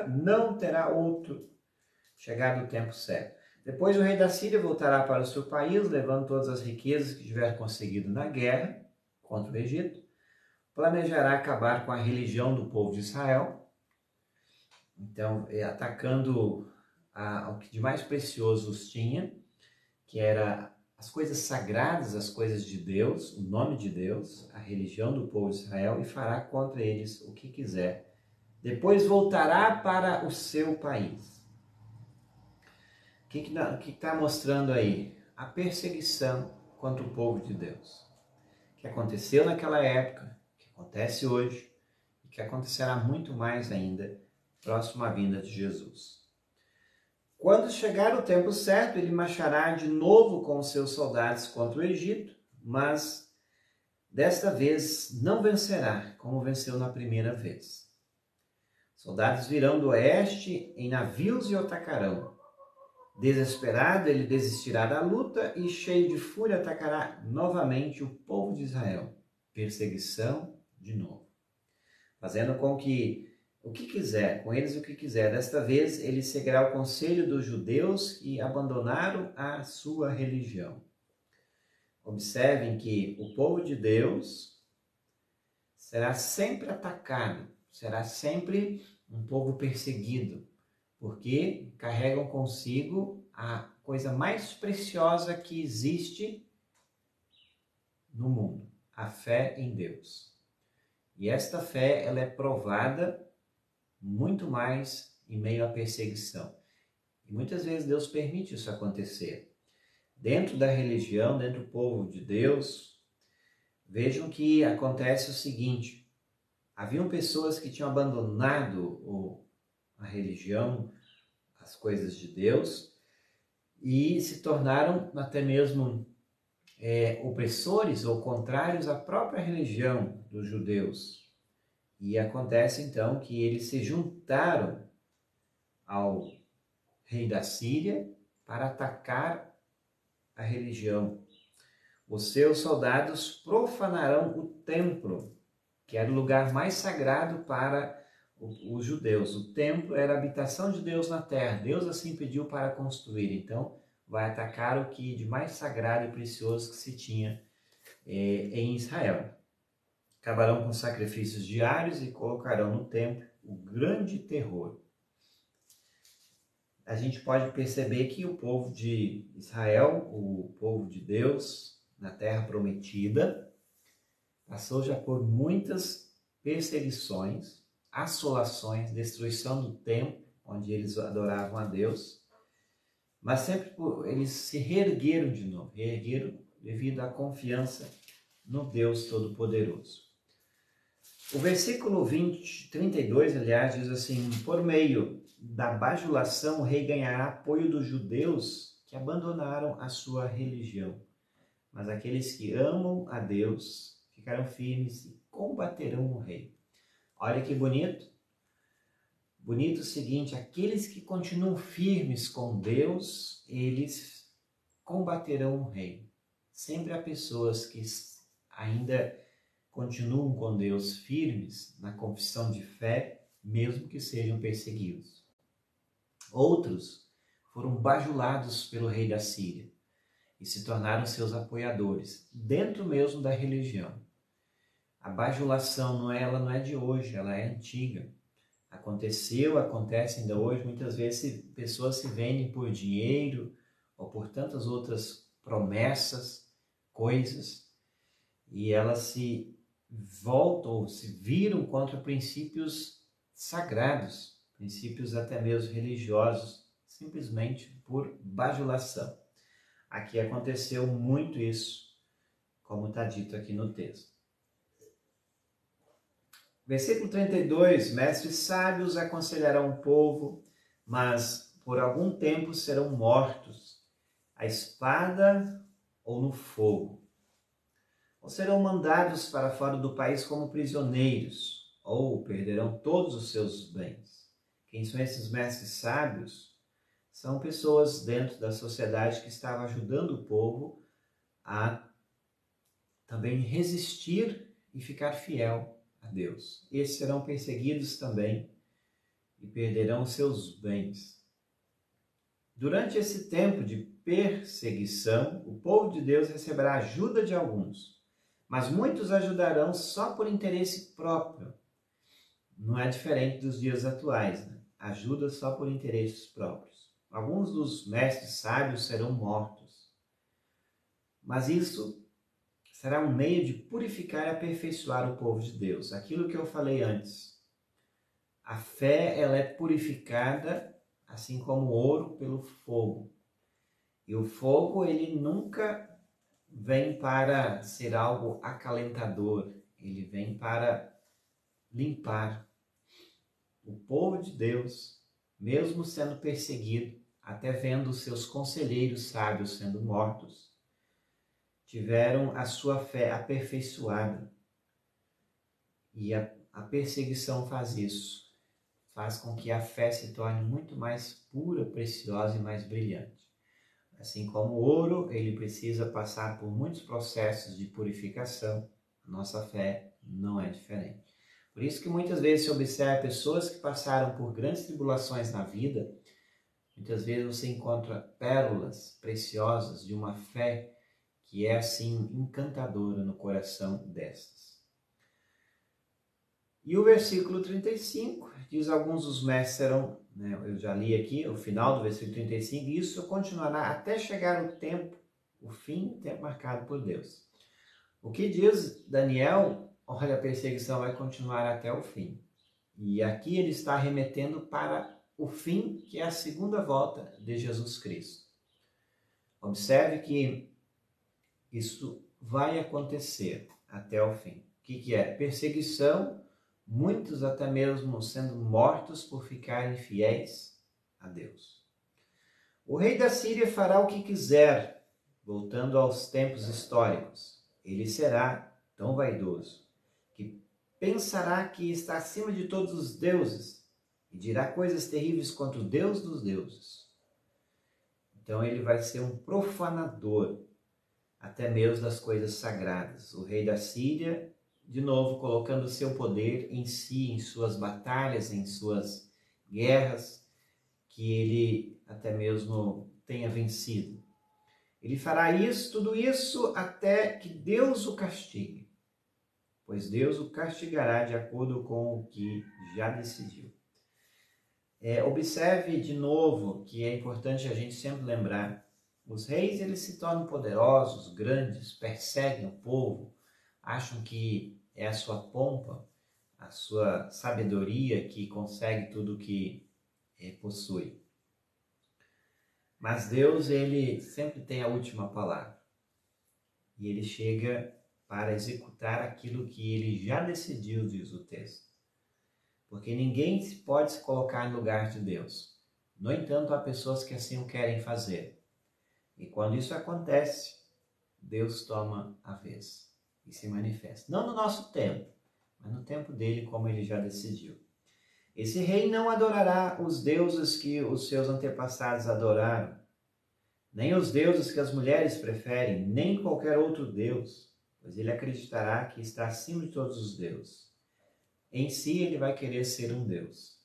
não terá outro chegado o tempo certo. Depois o rei da Síria voltará para o seu país, levando todas as riquezas que tiver conseguido na guerra contra o Egito. Planejará acabar com a religião do povo de Israel. Então, atacando o que de mais precioso os tinha, que era as coisas sagradas, as coisas de Deus, o nome de Deus, a religião do povo de Israel, e fará contra eles o que quiser. Depois voltará para o seu país. O que está mostrando aí? A perseguição contra o povo de Deus, que aconteceu naquela época, que acontece hoje, e que acontecerá muito mais ainda, próximo à vinda de Jesus. Quando chegar o tempo certo, ele marchará de novo com os seus soldados contra o Egito, mas desta vez não vencerá, como venceu na primeira vez. Soldados virão do oeste em navios e o atacarão. Desesperado, ele desistirá da luta e, cheio de fúria, atacará novamente o povo de Israel. Perseguição de novo. Fazendo com que o que quiser, com eles o que quiser. Desta vez, ele seguirá o conselho dos judeus que abandonaram a sua religião. Observem que o povo de Deus será sempre atacado, será sempre um povo perseguido, porque carregam consigo a coisa mais preciosa que existe no mundo, a fé em Deus. E esta fé, ela é provada muito mais em meio à perseguição. E muitas vezes Deus permite isso acontecer. Dentro da religião, dentro do povo de Deus, vejam que acontece o seguinte: haviam pessoas que tinham abandonado a religião, as coisas de Deus, e se tornaram até mesmo opressores ou contrários à própria religião dos judeus. E acontece então que eles se juntaram ao rei da Síria para atacar a religião. Os seus soldados profanarão o templo, que era o lugar mais sagrado para os judeus. O templo era a habitação de Deus na terra. Deus assim pediu para construir. Então, vai atacar o que de mais sagrado e precioso que se tinha em Israel. Acabarão com sacrifícios diários e colocarão no templo o grande terror. A gente pode perceber que o povo de Israel, o povo de Deus, na terra prometida, passou já por muitas perseguições, assolações, destruição do templo, onde eles adoravam a Deus, mas sempre eles se reergueram de novo, reergueram devido à confiança no Deus Todo-Poderoso. O versículo 32, aliás, diz assim: por meio da bajulação, o rei ganhará apoio dos judeus que abandonaram a sua religião. Mas aqueles que amam a Deus ficarão firmes e combaterão o rei. Olha que bonito. Bonito o seguinte: aqueles que continuam firmes com Deus, eles combaterão o rei. Sempre há pessoas que ainda continuam com Deus firmes na confissão de fé, mesmo que sejam perseguidos. Outros foram bajulados pelo rei da Síria e se tornaram seus apoiadores, dentro mesmo da religião. A bajulação ela não é de hoje, ela é antiga. Acontece ainda hoje. Muitas vezes pessoas se vendem por dinheiro ou por tantas outras promessas, coisas, e elas se voltam ou se viram contra princípios sagrados, princípios até mesmo religiosos, simplesmente por bajulação. Aqui aconteceu muito isso, como está dito aqui no texto. Versículo 32, mestres sábios aconselharão o povo, mas por algum tempo serão mortos, à espada ou no fogo. Ou serão mandados para fora do país como prisioneiros, ou perderão todos os seus bens. Quem são esses mestres sábios? São pessoas dentro da sociedade que estavam ajudando o povo a também resistir e ficar fiel a Deus. Esses serão perseguidos também e perderão seus bens. Durante esse tempo de perseguição, o povo de Deus receberá ajuda de alguns, mas muitos ajudarão só por interesse próprio. Não é diferente dos dias atuais, né? Ajuda só por interesses próprios. Alguns dos mestres sábios serão mortos, mas isso será um meio de purificar e aperfeiçoar o povo de Deus. Aquilo que eu falei antes. A fé, ela é purificada assim como o ouro pelo fogo. E o fogo, ele nunca vem para ser algo acalentador. Ele vem para limpar. O povo de Deus, mesmo sendo perseguido, até vendo os seus conselheiros sábios sendo mortos, tiveram a sua fé aperfeiçoada. E a perseguição faz isso. Faz com que a fé se torne muito mais pura, preciosa e mais brilhante. Assim como o ouro, ele precisa passar por muitos processos de purificação, a nossa fé não é diferente. Por isso que muitas vezes se observa pessoas que passaram por grandes tribulações na vida, muitas vezes você encontra pérolas preciosas de uma fé que é assim encantadora no coração destas. E o versículo 35 diz: alguns dos mestres serão, eu já li aqui o final do versículo 35, e isso continuará até chegar o tempo, o fim, o tempo marcado por Deus. O que diz Daniel? Olha, a perseguição vai continuar até o fim. E aqui ele está remetendo para o fim, que é a segunda volta de Jesus Cristo. Observe que isso vai acontecer até o fim. O que é? Perseguição, muitos até mesmo sendo mortos por ficarem fiéis a Deus. O rei da Síria fará o que quiser, voltando aos tempos históricos. Ele será tão vaidoso que pensará que está acima de todos os deuses e dirá coisas terríveis contra o Deus dos deuses. Então ele vai ser um profanador até mesmo das coisas sagradas. O rei da Síria, de novo, colocando o seu poder em si, em suas batalhas, em suas guerras, que ele até mesmo tenha vencido. Ele fará isso, tudo isso, até que Deus o castigue, pois Deus o castigará de acordo com o que já decidiu. Observe de novo que é importante a gente sempre lembrar: os reis, eles se tornam poderosos, grandes, perseguem o povo, acham que é a sua pompa, a sua sabedoria que consegue tudo o que possui. Mas Deus, ele sempre tem a última palavra. E ele chega para executar aquilo que ele já decidiu, diz o texto. Porque ninguém pode se colocar no lugar de Deus. No entanto, há pessoas que assim o querem fazer. E quando isso acontece, Deus toma a vez e se manifesta. Não no nosso tempo, mas no tempo dele, como ele já decidiu. Esse rei não adorará os deuses que os seus antepassados adoraram, nem os deuses que as mulheres preferem, nem qualquer outro deus, pois ele acreditará que está acima de todos os deuses. Em si, ele vai querer ser um deus.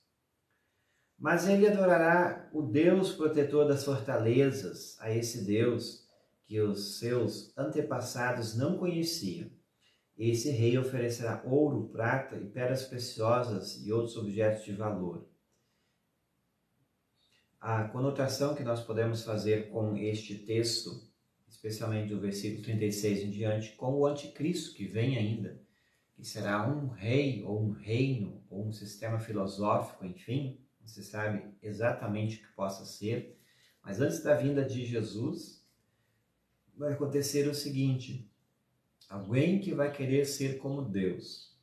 Mas ele adorará o Deus protetor das fortalezas, a esse Deus que os seus antepassados não conheciam. Esse rei oferecerá ouro, prata e pedras preciosas e outros objetos de valor. A conotação que nós podemos fazer com este texto, especialmente do versículo 36 em diante, com o anticristo que vem ainda, que será um rei ou um reino ou um sistema filosófico, enfim, não se sabe exatamente o que possa ser, mas antes da vinda de Jesus vai acontecer o seguinte: alguém que vai querer ser como Deus.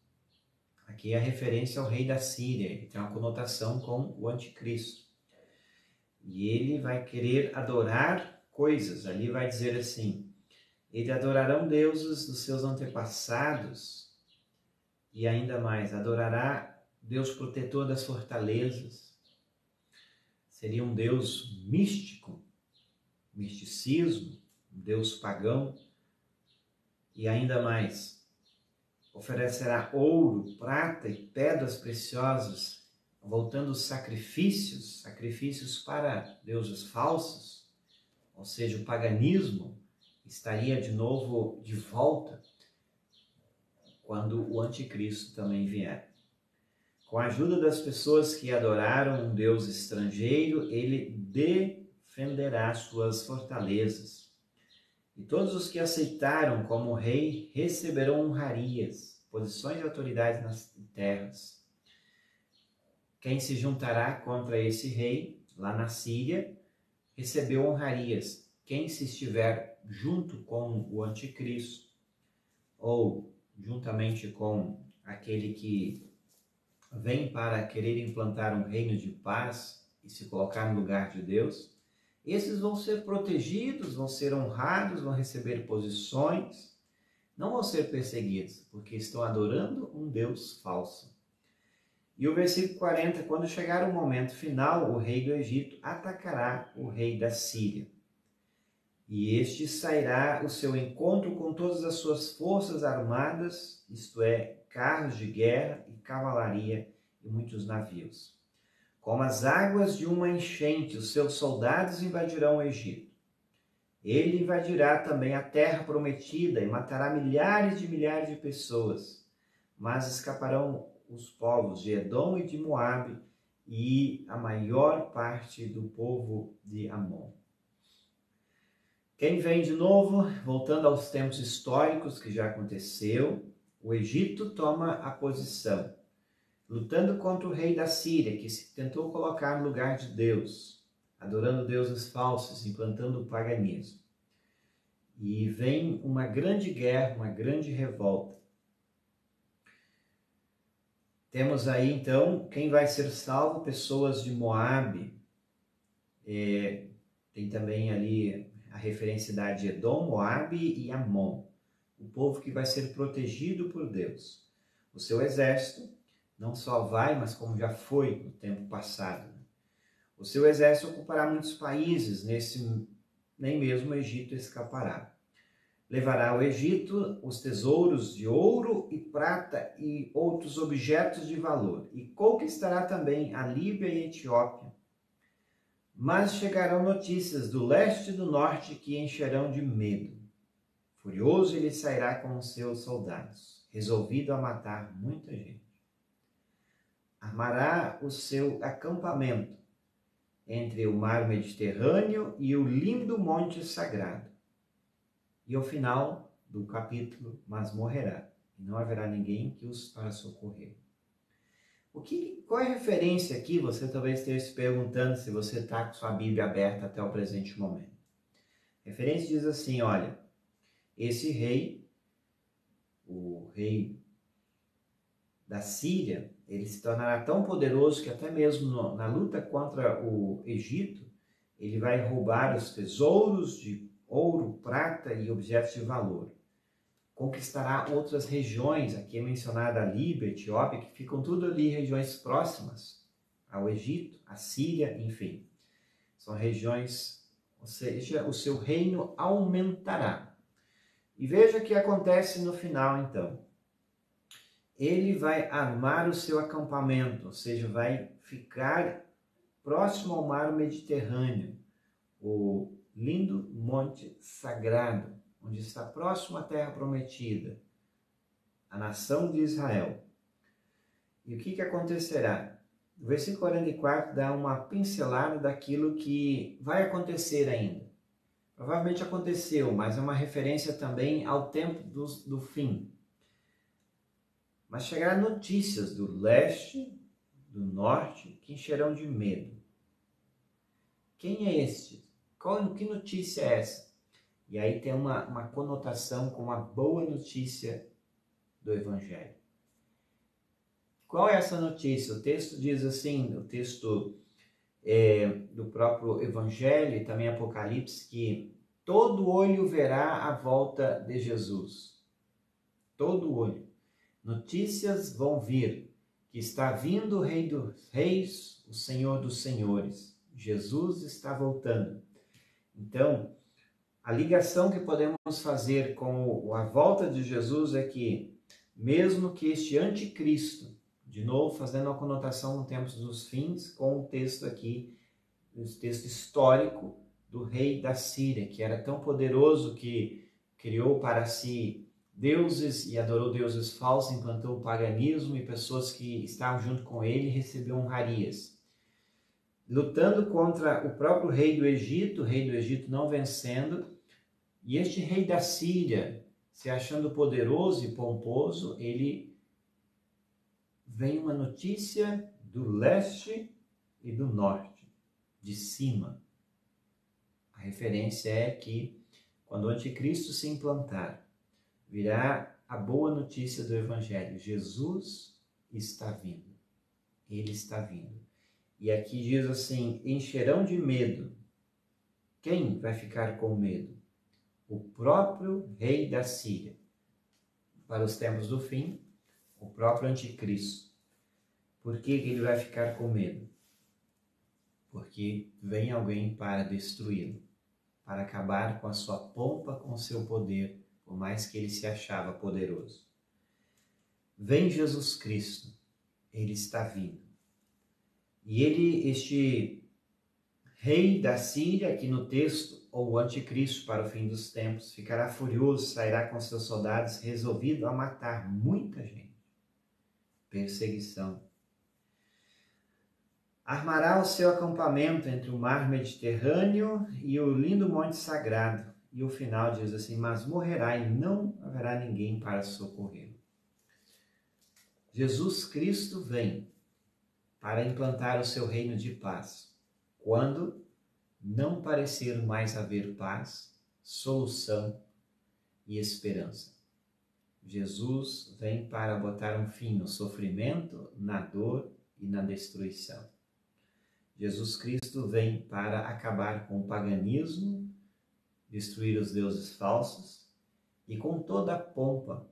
Aqui é a referência ao rei da Síria, ele tem uma conotação com o anticristo. E ele vai querer adorar coisas, ali vai dizer assim: ele adorarão deuses dos seus antepassados, e ainda mais, adorará Deus protetor das fortalezas. Seria um Deus místico, misticismo, um Deus pagão, e ainda mais, oferecerá ouro, prata e pedras preciosas, voltando sacrifícios para deuses falsos, ou seja, o paganismo estaria de novo de volta quando o anticristo também vier. Com a ajuda das pessoas que adoraram um Deus estrangeiro, ele defenderá suas fortalezas. E todos os que aceitaram como rei receberão honrarias, posições de autoridade nas terras. Quem se juntará contra esse rei, lá na Síria, recebeu honrarias. Quem se estiver junto com o anticristo, ou juntamente com aquele que vem para querer implantar um reino de paz e se colocar no lugar de Deus, esses vão ser protegidos, vão ser honrados, vão receber posições, não vão ser perseguidos, porque estão adorando um Deus falso. E o versículo 40, quando chegar o momento final, o rei do Egito atacará o rei da Síria. E este sairá ao seu encontro com todas as suas forças armadas, isto é, carros de guerra e cavalaria e muitos navios. Como as águas de uma enchente, os seus soldados invadirão o Egito. Ele invadirá também a terra prometida e matará milhares de pessoas, mas escaparão os povos de Edom e de Moabe e a maior parte do povo de Amon. Quem vem de novo, voltando aos tempos históricos que já aconteceu, o Egito toma a posição, lutando contra o rei da Síria, que se tentou colocar no lugar de Deus, adorando deuses falsos, implantando o paganismo. E vem uma grande guerra, uma grande revolta. Temos aí, então, quem vai ser salvo? Pessoas de Moabe. Tem também ali a referencialidade de Edom, Moabe e Amon. O povo que vai ser protegido por Deus. O seu exército não só vai, mas como já foi no tempo passado. O seu exército ocupará muitos países, nem mesmo o Egito escapará. Levará ao Egito os tesouros de ouro e prata e outros objetos de valor, e conquistará também a Líbia e a Etiópia. Mas chegarão notícias do leste e do norte que encherão de medo. Furioso ele sairá com os seus soldados, resolvido a matar muita gente. Armará o seu acampamento entre o mar Mediterrâneo e o lindo monte sagrado. E ao final do capítulo, mas morrerá, e não haverá ninguém que os faça socorrer. Qual é a referência aqui? Você talvez esteja se perguntando se você está com sua Bíblia aberta até o presente momento. A referência diz assim, olha, esse rei, o rei da Síria, ele se tornará tão poderoso que até mesmo na luta contra o Egito, ele vai roubar os tesouros de ouro, prata e objetos de valor. Conquistará outras regiões, aqui é mencionada a Líbia, a Etiópia, que ficam tudo ali regiões próximas ao Egito, a Síria, enfim. São regiões, ou seja, o seu reino aumentará. E veja o que acontece no final, então. Ele vai armar o seu acampamento, ou seja, vai ficar próximo ao mar Mediterrâneo, o lindo monte sagrado, onde está próximo à terra prometida, a nação de Israel. E o que acontecerá? O versículo 44 dá uma pincelada daquilo que vai acontecer ainda. Provavelmente aconteceu, mas é uma referência também ao tempo do fim. Mas chegará notícias do leste, do norte, que encherão de medo. Quem é este? Que notícia é essa? E aí tem uma conotação com uma boa notícia do Evangelho. Qual é essa notícia? O texto diz assim, o texto do próprio Evangelho e também Apocalipse, que todo olho verá a volta de Jesus. Todo olho. Notícias vão vir, que está vindo o Rei dos Reis, o Senhor dos Senhores. Jesus está voltando. Então, a ligação que podemos fazer com a volta de Jesus é que mesmo que este anticristo, de novo fazendo uma conotação no tempo dos fins, com o texto aqui, o texto histórico do rei da Síria, que era tão poderoso que criou para si deuses e adorou deuses falsos, implantou o paganismo, e pessoas que estavam junto com ele receberam honrarias. Lutando contra o próprio rei do Egito não vencendo, e este rei da Síria, se achando poderoso e pomposo, ele vem uma notícia do leste e do norte, de cima. A referência é que quando o anticristo se implantar, virá a boa notícia do Evangelho. Jesus está vindo. Ele está vindo. E aqui diz assim, encherão de medo. Quem vai ficar com medo? O próprio rei da Síria. Para os tempos do fim, o próprio anticristo. Por que ele vai ficar com medo? Porque vem alguém para destruí-lo, para acabar com a sua pompa, com o seu poder, por mais que ele se achava poderoso. Vem Jesus Cristo, ele está vindo. E ele, este rei da Síria, aqui no texto, ou o anticristo para o fim dos tempos, ficará furioso, sairá com seus soldados, resolvido a matar muita gente. Perseguição. Armará o seu acampamento entre o mar Mediterrâneo e o lindo monte sagrado. E o final diz assim, mas morrerá e não haverá ninguém para socorrê-lo. Jesus Cristo vem para implantar o seu reino de paz, quando não parecer mais haver paz, solução e esperança. Jesus vem para botar um fim no sofrimento, na dor e na destruição. Jesus Cristo vem para acabar com o paganismo, destruir os deuses falsos e com toda a pompa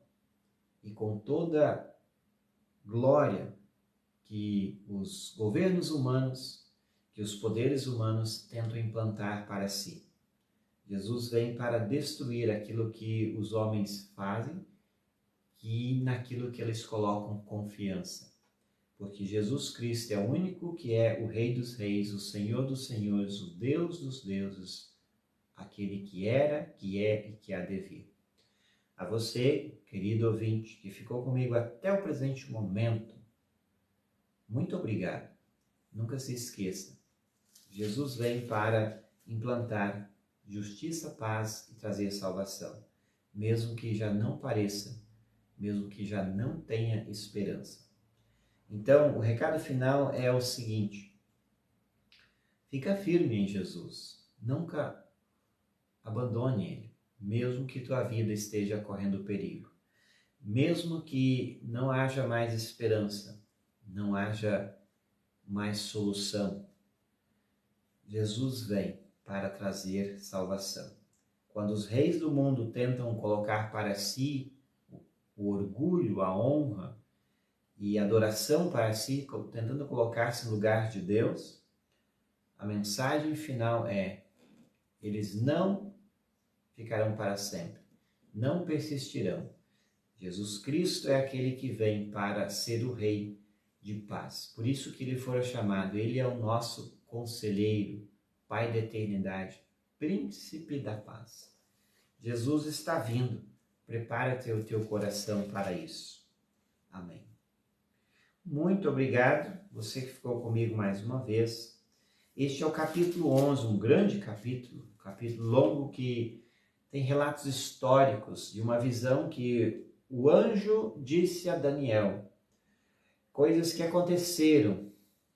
e com toda glória que os governos humanos, que os poderes humanos tentam implantar para si. Jesus vem para destruir aquilo que os homens fazem e naquilo que eles colocam confiança. Porque Jesus Cristo é o único que é o Rei dos Reis, o Senhor dos Senhores, o Deus dos deuses, aquele que era, que é e que há de vir. A você, querido ouvinte, que ficou comigo até o presente momento, muito obrigado. Nunca se esqueça, Jesus vem para implantar justiça, paz e trazer salvação, mesmo que já não pareça, mesmo que já não tenha esperança. Então, o recado final é o seguinte: fica firme em Jesus, nunca abandone Ele, mesmo que tua vida esteja correndo perigo, mesmo que não haja mais esperança, não haja mais solução. Jesus vem para trazer salvação. Quando os reis do mundo tentam colocar para si o orgulho, a honra e a adoração para si, tentando colocar-se no lugar de Deus, a mensagem final é: eles não ficarão para sempre, não persistirão. Jesus Cristo é aquele que vem para ser o Rei de paz. Por isso que ele foi chamado, ele é o nosso conselheiro, Pai da eternidade, Príncipe da paz. Jesus está vindo, prepara-te o teu coração para isso. Amém. Muito obrigado, você que ficou comigo mais uma vez. Este é o capítulo 11, um grande capítulo, um capítulo longo que tem relatos históricos de uma visão que o anjo disse a Daniel. Coisas que aconteceram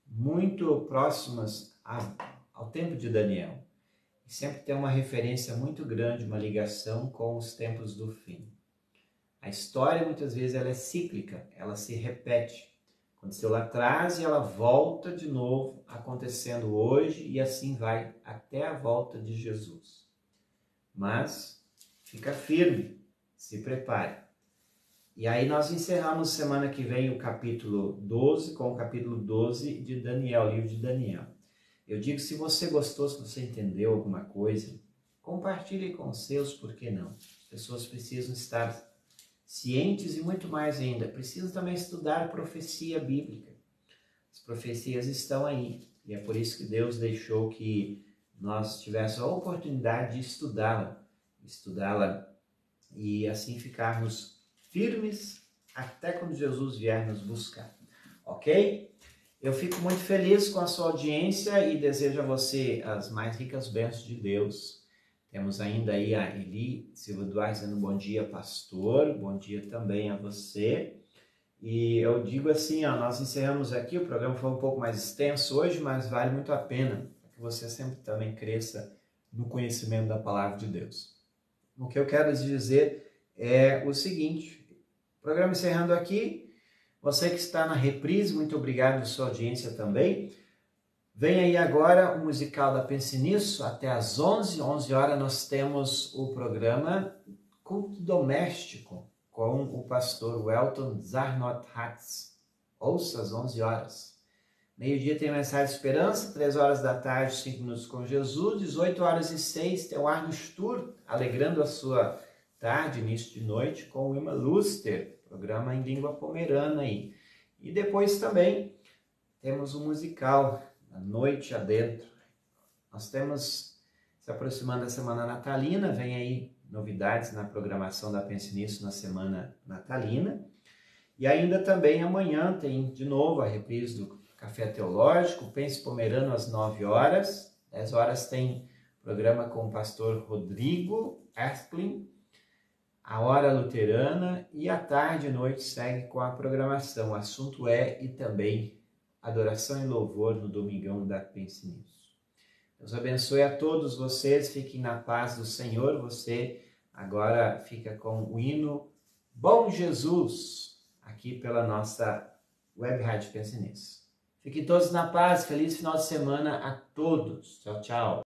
muito próximas ao tempo de Daniel. E sempre tem uma referência muito grande, uma ligação com os tempos do fim. A história, muitas vezes, ela é cíclica, ela se repete. Aconteceu lá atrás e ela volta de novo, acontecendo hoje, e assim vai até a volta de Jesus. Mas fica firme, se prepare. E aí nós encerramos semana que vem o capítulo 12, com o capítulo 12 de Daniel, livro de Daniel. Eu digo, se você gostou, se você entendeu alguma coisa, compartilhe com os seus, por que não? As pessoas precisam estar cientes e muito mais ainda, precisam também estudar a profecia bíblica. As profecias estão aí e é por isso que Deus deixou que nós tivéssemos a oportunidade de estudá-la e assim ficarmos firmes até quando Jesus vier nos buscar, ok? Eu fico muito feliz com a sua audiência e desejo a você as mais ricas bênçãos de Deus. Temos ainda aí a Eli Silva Duarte dizendo bom dia, pastor. Bom dia também a você. E eu digo assim, ó, nós encerramos aqui, o programa foi um pouco mais extenso hoje, mas vale muito a pena, para que você sempre também cresça no conhecimento da palavra de Deus. O que eu quero dizer é o seguinte, programa encerrando aqui, você que está na reprise, muito obrigado pela sua audiência também. Vem aí agora o musical da Pense Nisso, até às 11 horas nós temos o programa Culto Doméstico, com o pastor Welton Zarnot Hatz. Ouça às 11 horas. Meio-dia tem Mensagem de Esperança, 3 horas da tarde, 5 minutos com Jesus, 18 horas e 6 tem o Arno Stur, alegrando a sua tarde, início de noite, com o Wilma Luster, programa em língua pomerana aí. E depois também temos o musical, A Noite Adentro. Nós temos, se aproximando da semana natalina, vem aí novidades na programação da Pense Nisso na semana natalina. E ainda também amanhã tem de novo a reprise do Café Teológico, Pense Pomerano às 9 horas. 10 horas tem programa com o pastor Rodrigo Erskling, a Hora Luterana, e à tarde e noite segue com a programação. O assunto é e também adoração e louvor no domingão da Pense Nisso. Deus abençoe a todos vocês, fiquem na paz do Senhor. Você agora fica com o hino Bom Jesus, aqui pela nossa Web Rádio Pense Nisso. Fiquem todos na paz, feliz final de semana a todos. Tchau, tchau.